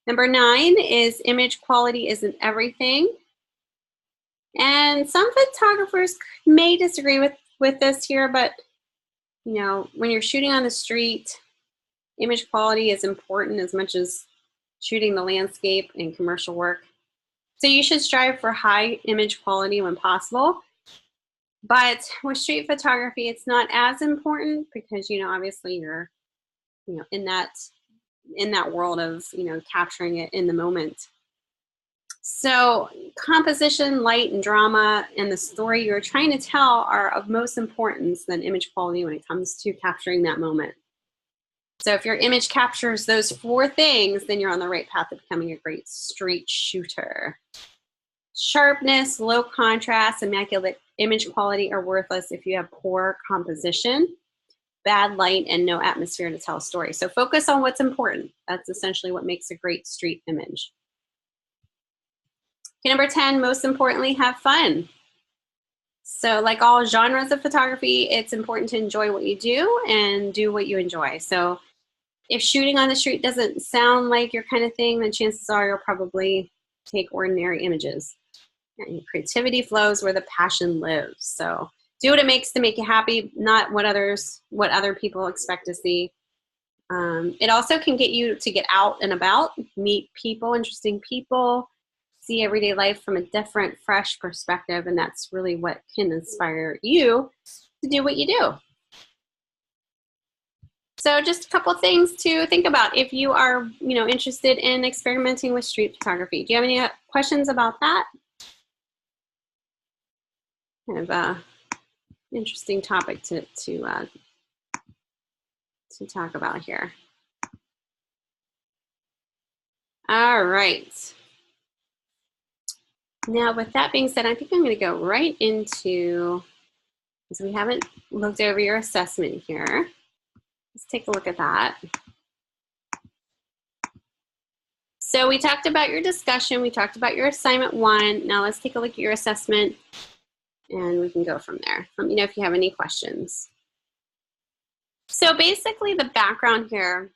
Number 9 is image quality isn't everything. And some photographers may disagree with this here, but, when you're shooting on the street, image quality is important as much as shooting the landscape and commercial work. So you should strive for high image quality when possible. But with street photography, it's not as important because, obviously you're, in that world of, capturing it in the moment. So composition, light, and drama, and the story you're trying to tell are of most importance than image quality when it comes to capturing that moment. So if your image captures those 4 things, then you're on the right path to becoming a great street shooter. Sharpness, low contrast, immaculate image quality are worthless if you have poor composition, bad light, and no atmosphere to tell a story. So focus on what's important. That's essentially what makes a great street image. Okay, number 10, most importantly, have fun. So like all genres of photography, it's important to enjoy what you do and do what you enjoy. So if shooting on the street doesn't sound like your kind of thing, then chances are you'll probably take ordinary images. And creativity flows where the passion lives. So do what it makes to make you happy, not what other people expect to see. It also can get you to get out and about, meet people, interesting people, see everyday life from a different, fresh perspective, and that's really what can inspire you to do what you do. So just a couple things to think about if you are, interested in experimenting with street photography. Do you have any questions about that? Kind of interesting topic to talk about here. All right. Now, with that being said, I think I'm going to go right into, because we haven't looked over your assessment here. Let's take a look at that. So we talked about your discussion. We talked about your assignment 1. Now let's take a look at your assessment, and we can go from there. Let me know if you have any questions. So basically the background here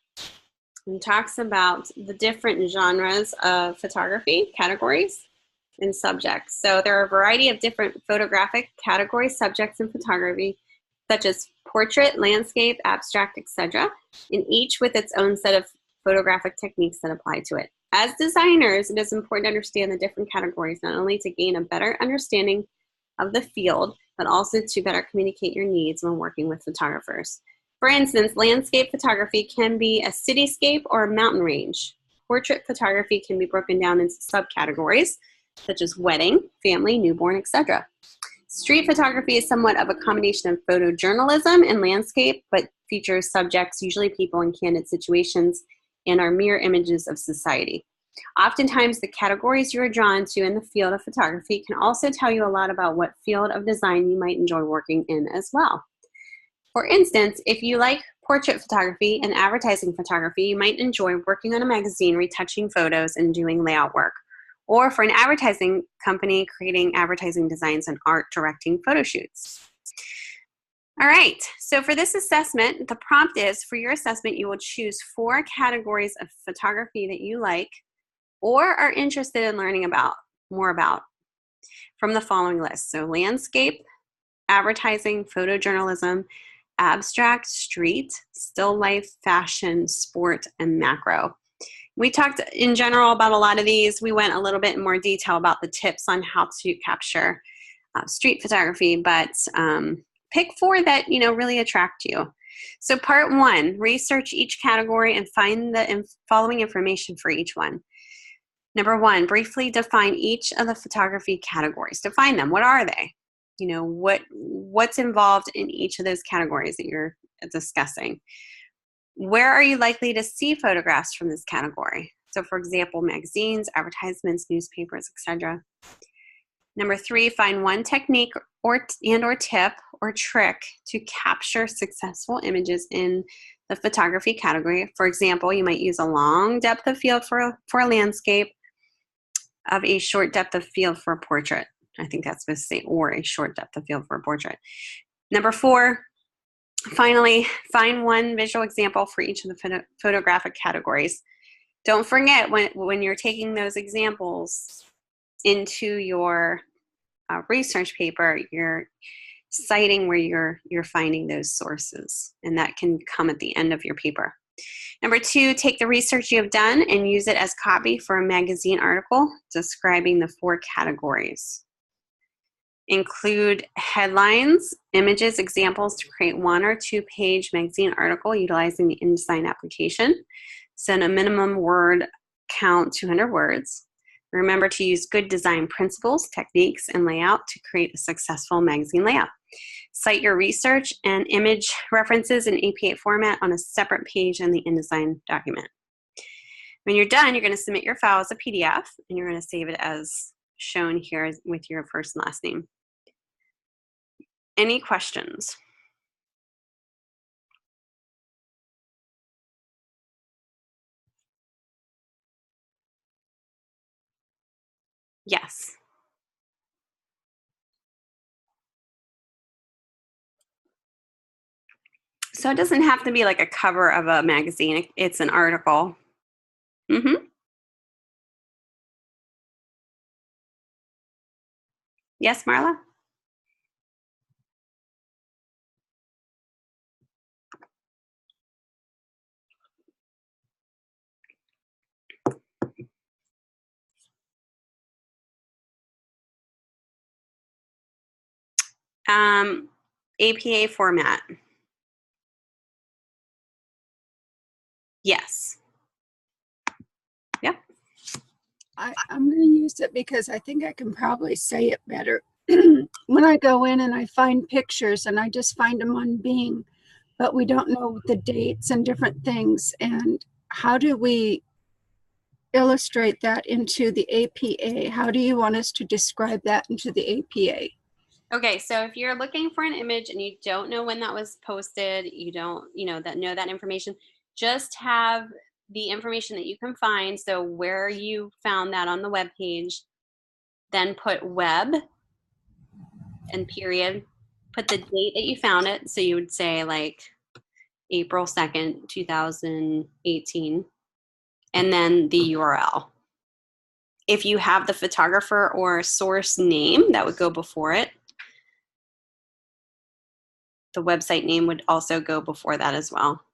talks about the different genres of photography, categories, and subjects. So there are a variety of different photographic categories, subjects in photography, such as portrait, landscape, abstract, etc., and each with its own set of photographic techniques that apply to it. As designers, it is important to understand the different categories, not only to gain a better understanding of the field, but also to better communicate your needs when working with photographers. For instance, landscape photography can be a cityscape or a mountain range. Portrait photography can be broken down into subcategories, such as wedding, family, newborn, etc. Street photography is somewhat of a combination of photojournalism and landscape, but features subjects, usually people in candid situations, and are mirror images of society. Oftentimes, the categories you are drawn to in the field of photography can also tell you a lot about what field of design you might enjoy working in as well. For instance, if you like portrait photography and advertising photography, you might enjoy working on a magazine, retouching photos, and doing layout work. Or for an advertising company, creating advertising designs and art directing photo shoots. All right, so for this assessment, the prompt is, for your assessment, you will choose 4 categories of photography that you like or are interested in learning more about from the following list. So landscape, advertising, photojournalism, abstract, street, still life, fashion, sport, and macro. We talked in general about a lot of these. We went a little bit in more detail about the tips on how to capture street photography, but pick 4 that really attract you. So part 1, research each category and find the following information for each one. Number 1, briefly define each of the photography categories. Define them. What are they? What's involved in each of those categories that you're discussing. Where are you likely to see photographs from this category? So for example, magazines, advertisements, newspapers, etc. Number 3, find one technique or tip or trick to capture successful images in the photography category. For example, you might use a long depth of field for a landscape, of a short depth of field for a portrait. I think that's supposed to say, or a short depth of field for a portrait. Number 4, finally, find one visual example for each of the photographic categories. Don't forget, when you're taking those examples into your research paper, you're citing where you're finding those sources, and that can come at the end of your paper. Number 2, take the research you have done and use it as copy for a magazine article describing the 4 categories. Include headlines, images, examples to create 1 or 2 page magazine article utilizing the InDesign application. Set a minimum word count 200 words. Remember to use good design principles, techniques, and layout to create a successful magazine layout. Cite your research and image references in APA format on a separate page in the InDesign document. When you're done, you're going to submit your file as a PDF, and you're going to save it as shown here with your first and last name. Any questions? Yes. So it doesn't have to be like a cover of a magazine. It's an article. Mm-hmm. Yes, Marla? APA format. Yes. Yep. I'm going to use it because I think I can probably say it better. When I go in and I find pictures and I just find them on Bing, but we don't know the dates and different things. And how do we illustrate that into the APA? How do you want us to describe that into the APA? Okay, so if you're looking for an image and you don't know when that was posted, you don't, know that information, just have the information that you can find. So where you found that on the web page, then put web and period, put the date that you found it. So you would say like April 2nd, 2018, and then the URL. If you have the photographer or source name, that would go before it. The website name would also go before that as well.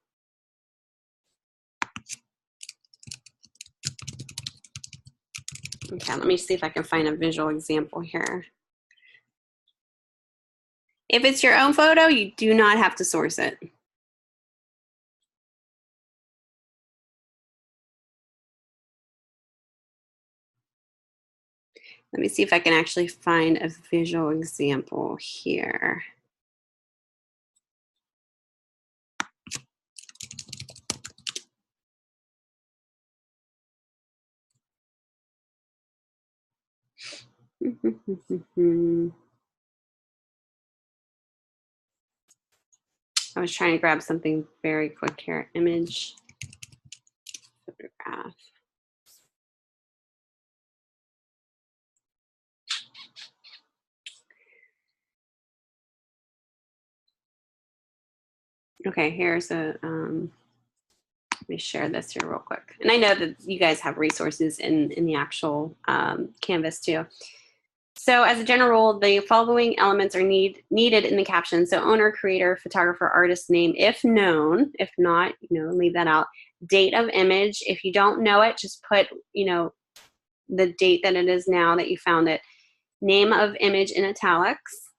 Okay, let me see if I can find a visual example here. If it's your own photo, you do not have to source it. Let me see if I can actually find a visual example here. I was trying to grab something very quick here. Image, photograph. Okay, here's a, let me share this here real quick. And I know that you guys have resources in the actual Canvas too. So as a general rule, the following elements are needed in the caption. So owner, creator, photographer, artist name, if known. If not, leave that out. Date of image. If you don't know it, just put, the date that it is now that you found it. Name of image in italics.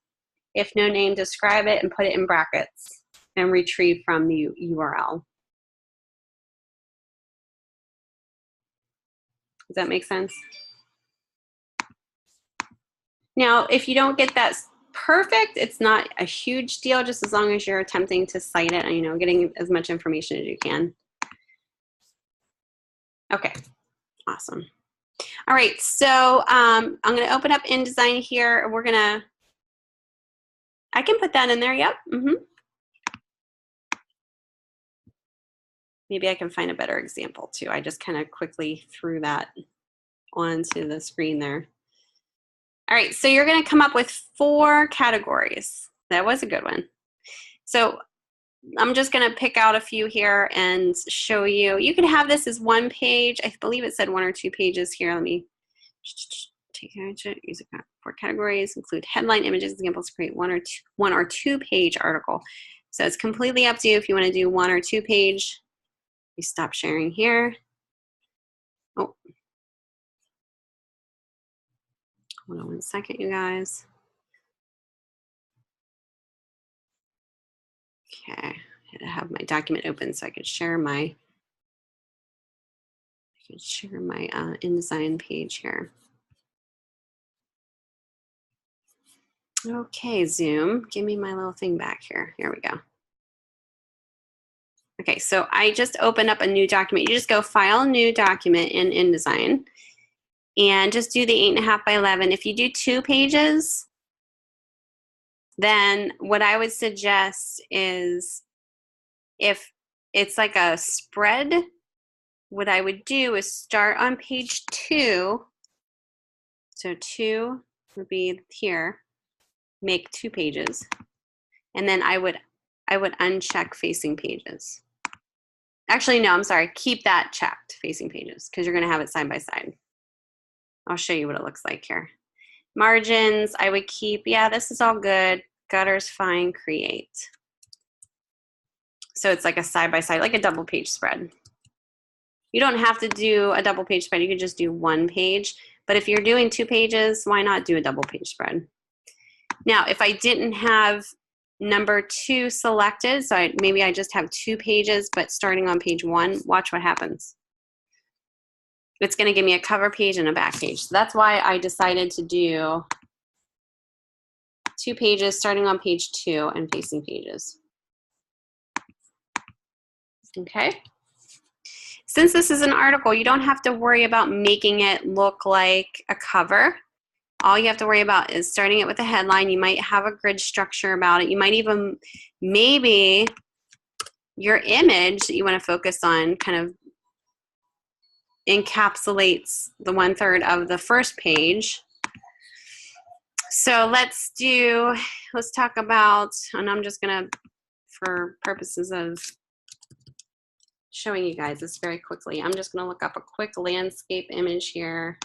If no name, describe it and put it in brackets and retrieve from the URL. Does that make sense? Now, if you don't get that perfect, it's not a huge deal, just as long as you're attempting to cite it and, getting as much information as you can. Okay, awesome. All right, so I'm going to open up InDesign here. I can put that in there, yep. Maybe I can find a better example too. I just kind of quickly threw that onto the screen there. All right, so you're going to come up with 4 categories. That was a good one. So I'm just going to pick out a few here and show you. You can have this as 1 page. I believe it said 1 or 2 pages here. Let me take it. Use 4 categories. Include headline, images, examples. Create 1 or 2 page article. So it's completely up to you if you want to do 1 or 2 page. You stop sharing here. Oh. Hold on 1 second, you guys. Okay, I had to have my document open so I could share my InDesign page here. Okay, Zoom, give me my little thing back here. Here we go. Okay, so I just opened up a new document. You just go File, New Document in InDesign, and just do the 8.5 by 11. If you do 2 pages, then what I would suggest is, if it's like a spread, what I would do is start on page 2. So 2 would be here. Make 2 pages, and then I would uncheck facing pages. Actually, no, I'm sorry. Keep that checked, facing pages, because you're going to have it side by side. I'll show you what it looks like here. Margins, I would keep, yeah, this is all good. Gutters, fine, create. So it's like a side by side, like a double page spread. You don't have to do a double page spread. You could just do 1 page. But if you're doing 2 pages, why not do a double page spread? Now, if I didn't have number 2 selected, so maybe I just have 2 pages, but starting on page 1, watch what happens. It's going to give me a cover page and a back page. So that's why I decided to do 2 pages starting on page 2 and facing pages. Okay. Since this is an article, you don't have to worry about making it look like a cover. All you have to worry about is starting it with a headline. You might have a grid structure about it. You might even, maybe your image that you want to focus on kind of encapsulates the 1/3 of the first page. So let's talk about, and I'm just going to, for purposes of showing you guys this very quickly, I'm just going to look up a quick landscape image here.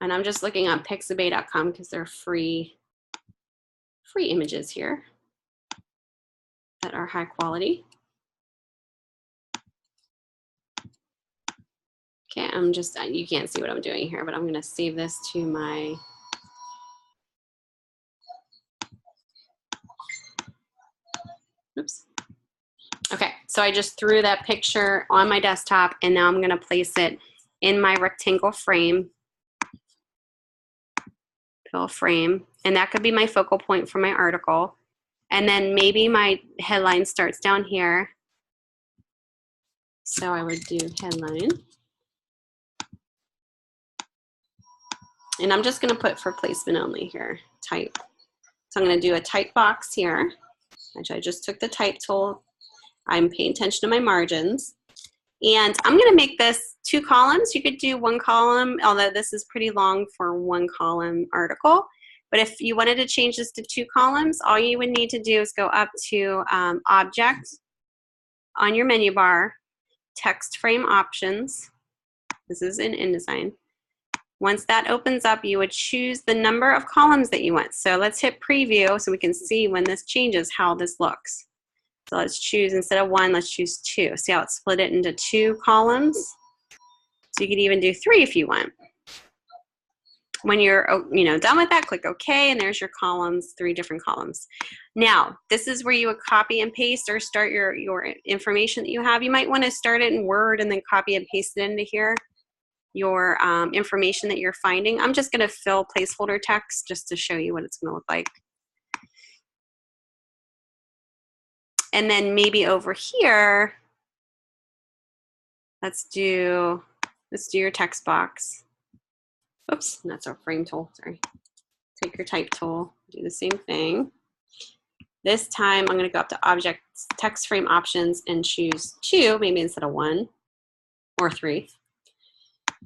And I'm just looking on pixabay.com because they're free images here that are high quality. Okay, I'm just, you can't see what I'm doing here, but I'm going to save this to my, oops. Okay, so I just threw that picture on my desktop, and now I'm going to place it in my rectangle frame. Frame, and that could be my focal point for my article. And then maybe my headline starts down here. So I would do headline. And I'm just going to put for placement only here, type. So I'm going to do a type box here. Actually, I just took the type tool. I'm paying attention to my margins. And I'm going to make this 2 columns. You could do 1 column, although this is pretty long for 1 column article. But if you wanted to change this to 2 columns, all you would need to do is go up to Object on your menu bar, Text Frame Options. This is in InDesign. Once that opens up, you would choose the number of columns that you want. So let's hit preview so we can see when this changes how this looks. So let's choose, instead of 1, let's choose 2. See how it split it into 2 columns? So you could even do 3 if you want. When you're done with that, click OK, and there's your columns, 3 different columns. Now, this is where you would copy and paste or start your information that you have. You might want to start it in Word and then copy and paste it into here. Your information that you're finding. I'm just going to fill placeholder text just to show you what it's going to look like. And then maybe over here, let's do your text box. Oops, that's our frame tool, sorry. Take your type tool, do the same thing. This time I'm going to go up to Object, Text Frame Options, and choose 2, maybe instead of 1 or 3.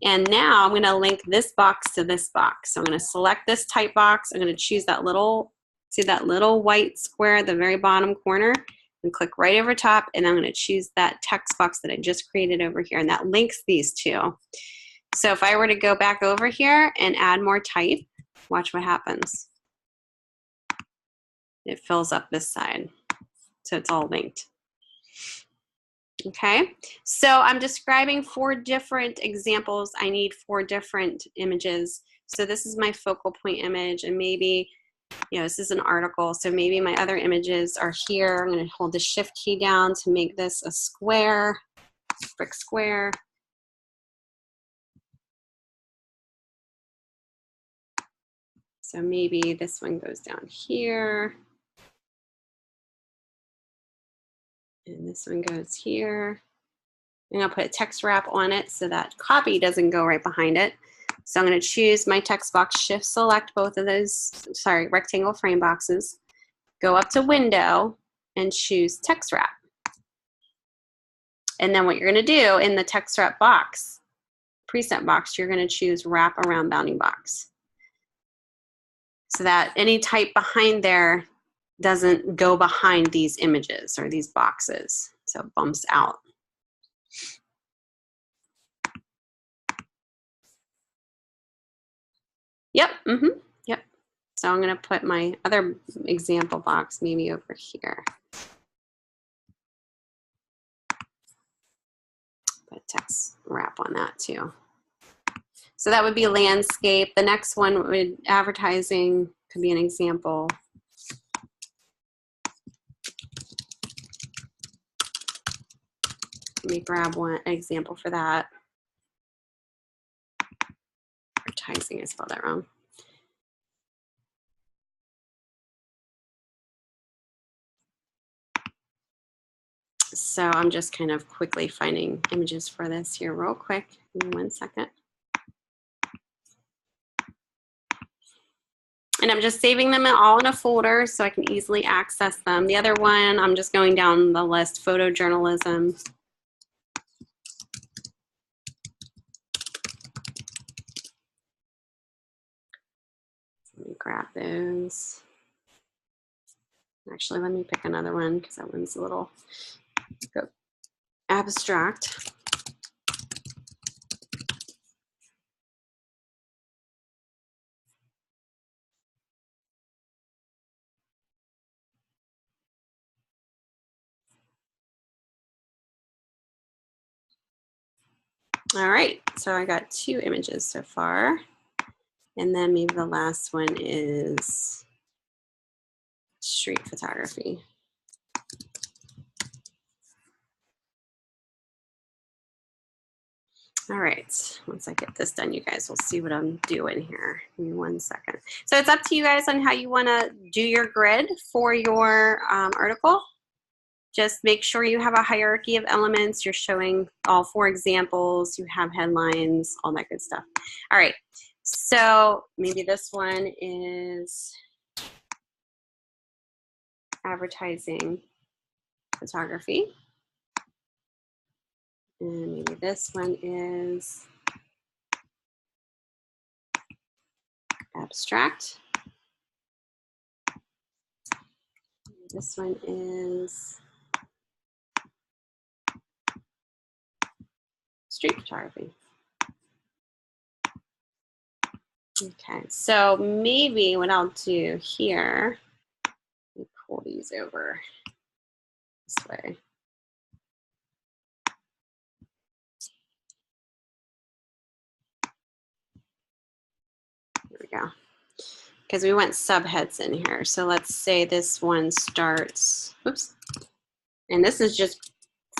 And now I'm going to link this box to this box. So I'm going to select this type box. I'm going to choose that little, see that little white square at the very bottom corner, and click right over top, and I'm going to choose that text box that I just created over here, and that links these 2. So if I were to go back over here and add more type, watch what happens. It fills up this side. So it's all linked. Okay, so I'm describing 4 different examples. I need 4 different images. So this is my focal point image, and maybe, this is an article, so maybe my other images are here. I'm going to hold the Shift key down to make this a square, brick square. So maybe this one goes down here. And this one goes here. And I'll put a text wrap on it so that copy doesn't go right behind it. So I'm going to choose my text box, Shift select both of those, rectangle frame boxes. Go up to Window and choose Text Wrap. And then what you're going to do in the text wrap box, preset box, you're going to choose Wrap Around Bounding Box. So that any type behind there doesn't go behind these images or these boxes. So it bumps out. Yep, yep. So I'm going to put my other example box maybe over here. Put text wrap on that too. So that would be landscape. The next one would advertising, could be an example. Let me grab an example for that. Advertising, I spelled that wrong. So I'm just kind of quickly finding images for this here real quick. Give me 1 second. And I'm just saving them all in a folder so I can easily access them. The other one, I'm just going down the list, photojournalism. Let me grab those. Actually, let me pick another one because that one's a little abstract. All right, so I got 2 images so far. And then maybe the last one is street photography. All right, once I get this done, you guys will see what I'm doing here. Give me 1 second. So it's up to you guys on how you want to do your grid for your article. Just make sure you have a hierarchy of elements. You're showing all 4 examples. You have headlines, all that good stuff. All right, so maybe this one is advertising photography. And maybe this one is abstract. This one is street photography. Okay, so maybe what I'll do here, let me pull these over this way. Here we go. Because we want subheads in here. So let's say this one starts, oops, and this is just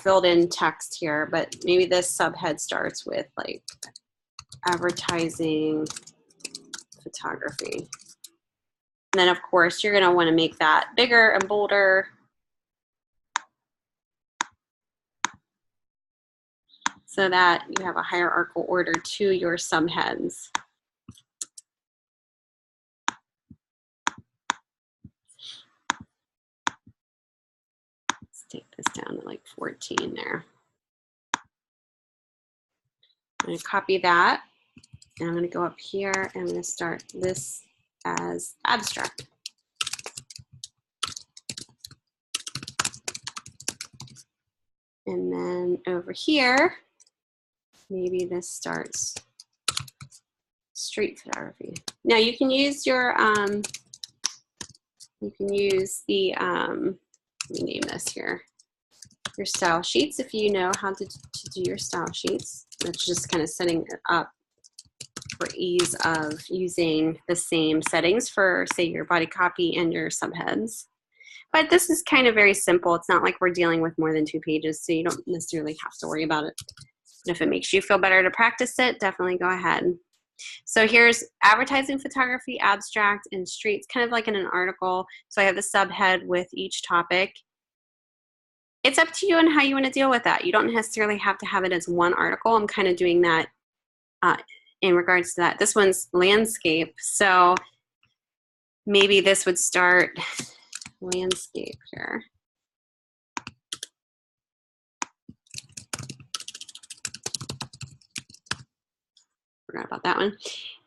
filled in text here, but maybe this subhead starts with like advertising photography. And then of course you're gonna wanna make that bigger and bolder. So that you have a hierarchical order to your subheads. Let's take this down to like 14 there. I'm gonna copy that, and I'm gonna go up here and I'm gonna start this as abstract. And then over here, maybe this starts street photography. Now you can use your, you can use the, let me name this here, your style sheets if you know how to do your style sheets. That's just kind of setting it up for ease of using the same settings for, say, your body copy and your subheads. But this is kind of very simple. It's not like we're dealing with more than 2 pages, so you don't necessarily have to worry about it. And if it makes you feel better to practice it, definitely go ahead. So here's advertising photography, abstract, and streets, kind of like in an article. So I have the subhead with each topic. It's up to you on how you want to deal with that. You don't necessarily have to have it as one article. I'm kind of doing that in regards to that. This one's landscape. So maybe this would start landscape here. Forgot about that one.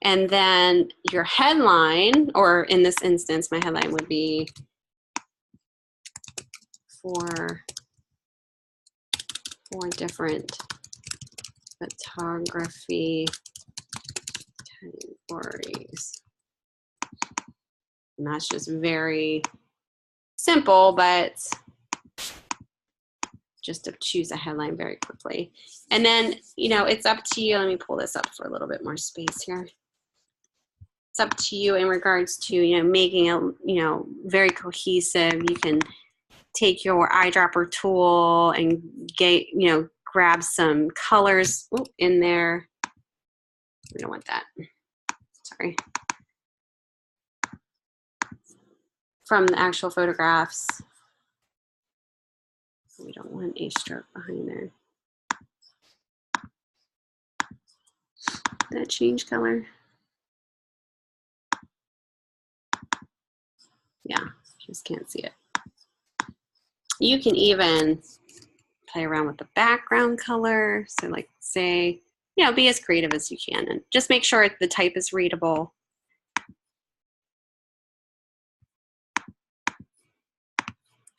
And then your headline, or in this instance, my headline would be four different photography categories. And that's just very simple, but just to choose a headline very quickly. And then, you know, it's up to you. Let me pull this up for a little bit more space here. It's up to you in regards to, you know, making it, you know, very cohesive. You can take your eyedropper tool and get, you know, grab some colors in there. We don't want that. Sorry. From the actual photographs. We don't want a stroke behind there. Did that change color? Yeah, just can't see it. You can even play around with the background color. So like say, you know, be as creative as you can and just make sure the type is readable.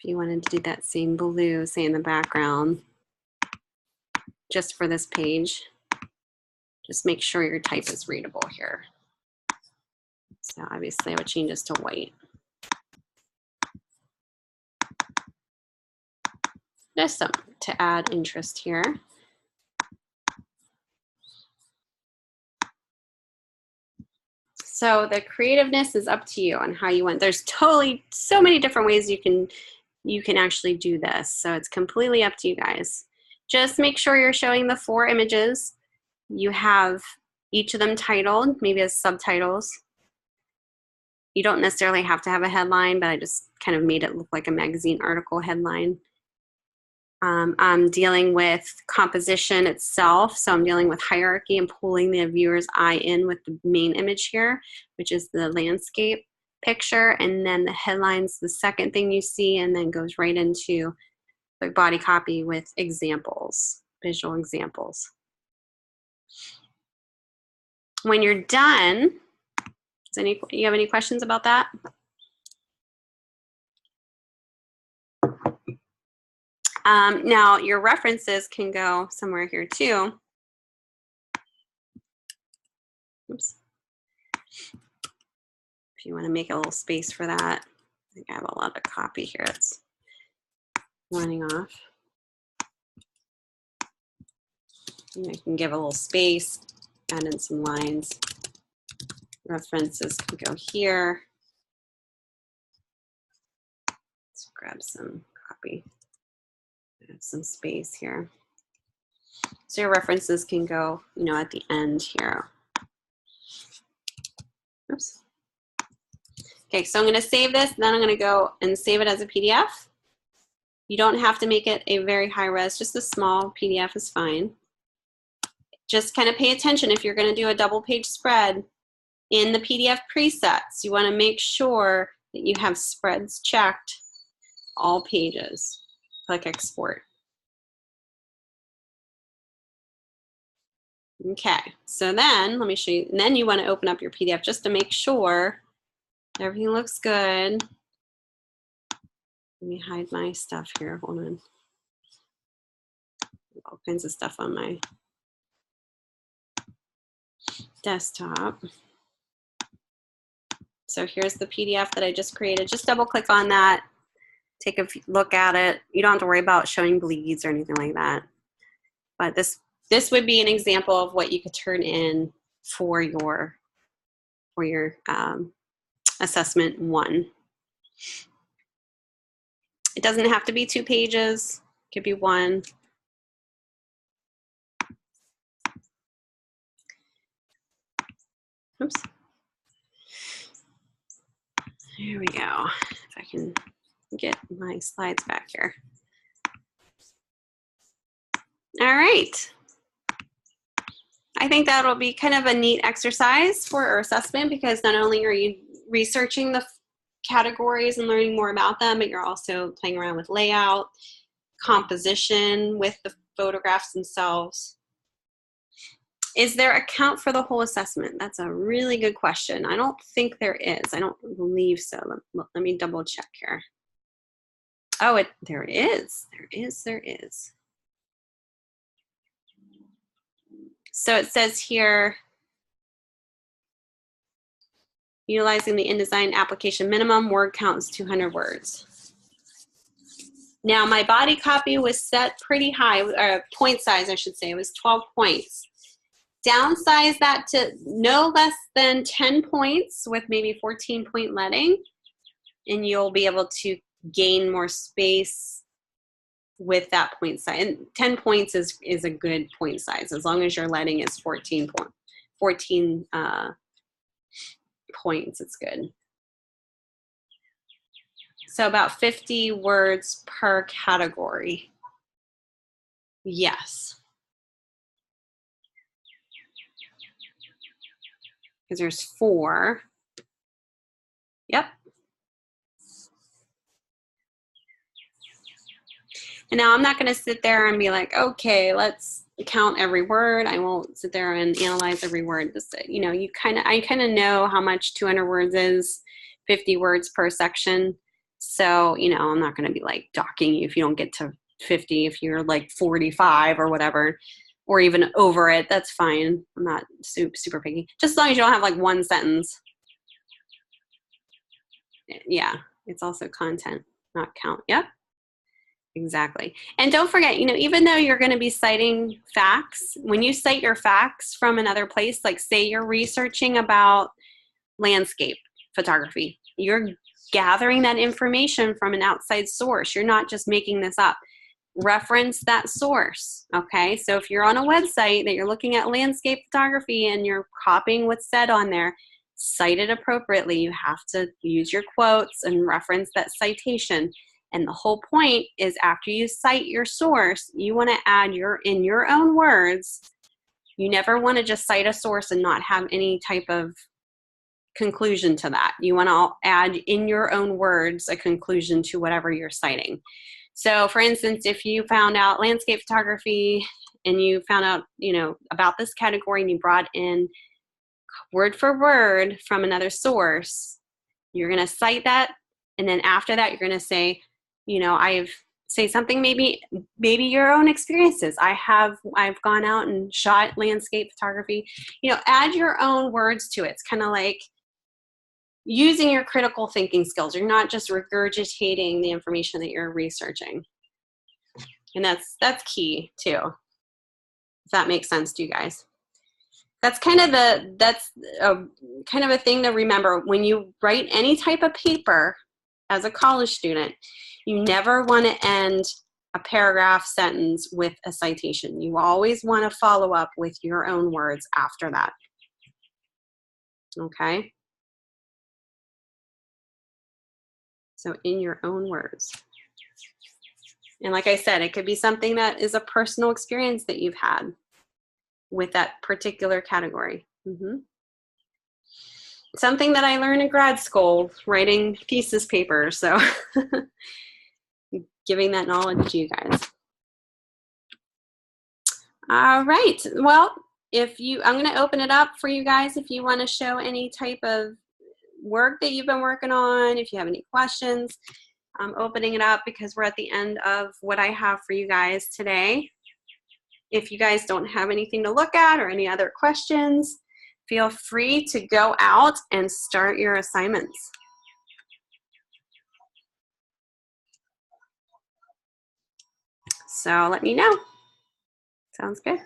If you wanted to do that same blue, say in the background, just for this page, just make sure your type is readable here. So obviously I would change this to white. Just something to add interest here. So the creativeness is up to you on how you want. There's totally so many different ways you can actually do this. So it's completely up to you guys. Just make sure you're showing the 4 images. You have each of them titled, maybe as subtitles. You don't necessarily have to have a headline, but I just kind of made it look like a magazine article headline. I'm dealing with composition itself, so I'm dealing with hierarchy and pulling the viewer's eye in with the main image here, which is the landscape picture, and then the headline's the second thing you see, and then goes right into the body copy with examples, visual examples. When you're done, you have any questions about that? Now your references can go somewhere here too. Oops. If you want to make a little space for that. I think I have a lot of copy here. It's running off. And I can give a little space, add in some lines. References can go here. Let's grab some copy. Add some space here. So your references can go, you know, at the end here. Oops. Okay, so I'm going to save this, then I'm going to go and save it as a PDF. You don't have to make it a very high res, just a small PDF is fine. Just kind of pay attention if you're going to do a double page spread in the PDF presets. You want to make sure that you have spreads checked, all pages. Click export. Okay, so then let me show you, and then you want to open up your PDF just to make sure everything looks good. Let me hide my stuff here, hold on. All kinds of stuff on my desktop. So here's the PDF that I just created. Just double click on that, take a look at it. You don't have to worry about showing bleeds or anything like that. But this would be an example of what you could turn in for your assessment 1. It doesn't have to be 2 pages, it could be 1. Oops. Here we go. If I can get my slides back here. All right. I think that'll be kind of a neat exercise for our assessment because not only are you researching the categories and learning more about them, but you're also playing around with layout, composition with the photographs themselves. Is there a count for the whole assessment? That's a really good question. I don't think there is. I don't believe so. Let me double check here. Oh, there is. There is. So it says here, utilizing the InDesign application minimum word count is 200 words. Now my body copy was set pretty high, or point size I should say, it was 12 points. Downsize that to no less than 10 points with maybe 14-point leading, and you'll be able to gain more space with that point size. And 10 points is a good point size, as long as your leading is 14 points, it's good. So about 50 words per category. Yes. Because there's 4. Yep. And now I'm not going to sit there and be like, okay, let's count every word. I won't sit there and analyze every word. Just, you know, I kind of know how much 200 words is, 50 words per section. So, you know, I'm not going to be like docking you if you don't get to 50, if you're like 45 or whatever, or even over it, that's fine. I'm not super picky. Just as long as you don't have like one sentence. Yeah, it's also content, not count. Yep. Exactly. And don't forget, you know, even though you're going to be citing facts, when you cite your facts from another place, like say you're researching about landscape photography, you're gathering that information from an outside source. You're not just making this up. Reference that source, okay? So if you're on a website that you're looking at landscape photography and you're copying what's said on there, cite it appropriately. You have to use your quotes and reference that citation. And the whole point is after you cite your source, you want to add in your own words. You never want to just cite a source and not have any type of conclusion to that. You want to add in your own words a conclusion to whatever you're citing. So for instance, if you found out landscape photography and you found out, you know, about this category and you brought in word for word from another source, you're going to cite that. And then after that, you're going to say, you know, I've say something, maybe your own experiences. I've gone out and shot landscape photography. You know, add your own words to it. It's kind of like using your critical thinking skills. You're not just regurgitating the information that you're researching. And that's key too. If that makes sense to you guys. That's kind of a thing to remember when you write any type of paper as a college student. You never want to end a paragraph sentence with a citation. You always want to follow up with your own words after that. Okay? So in your own words. And like I said, it could be something that is a personal experience that you've had with that particular category. Something that I learned in grad school, writing thesis papers. So giving that knowledge to you guys. All right. Well, I'm going to open it up for you guys if you want to show any type of work that you've been working on, if you have any questions. I'm opening it up because we're at the end of what I have for you guys today. If you guys don't have anything to look at or any other questions, feel free to go out and start your assignments. So let me know. Sounds good.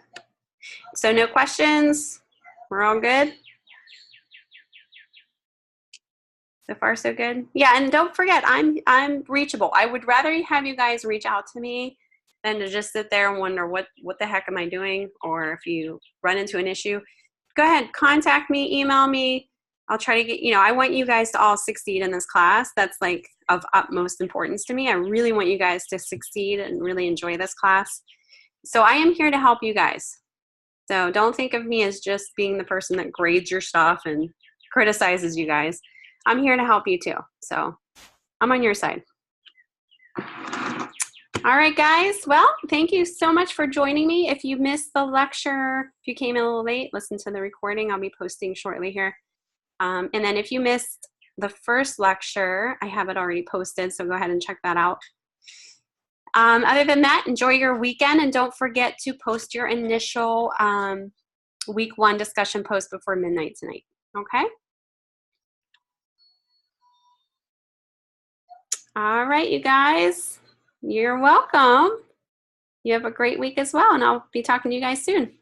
So no questions? We're all good? So far, so good? Yeah, and don't forget, I'm reachable. I would rather have you guys reach out to me than to just sit there and wonder what the heck am I doing, or if you run into an issue, go ahead, contact me, email me. I'll try to get, I want you guys to all succeed in this class. That's like of utmost importance to me. I really want you guys to succeed and really enjoy this class. So I am here to help you guys. So don't think of me as just being the person that grades your stuff and criticizes you guys. I'm here to help you too. So I'm on your side. All right, guys. Well, thank you so much for joining me. If you missed the lecture, if you came in a little late, listen to the recording. I'll be posting shortly here. And then if you missed the first lecture, I have it already posted, so go ahead and check that out. Other than that, enjoy your weekend, and don't forget to post your initial week 1 discussion post before midnight tonight. Okay? All right, you guys. You're welcome. You have a great week as well, and I'll be talking to you guys soon.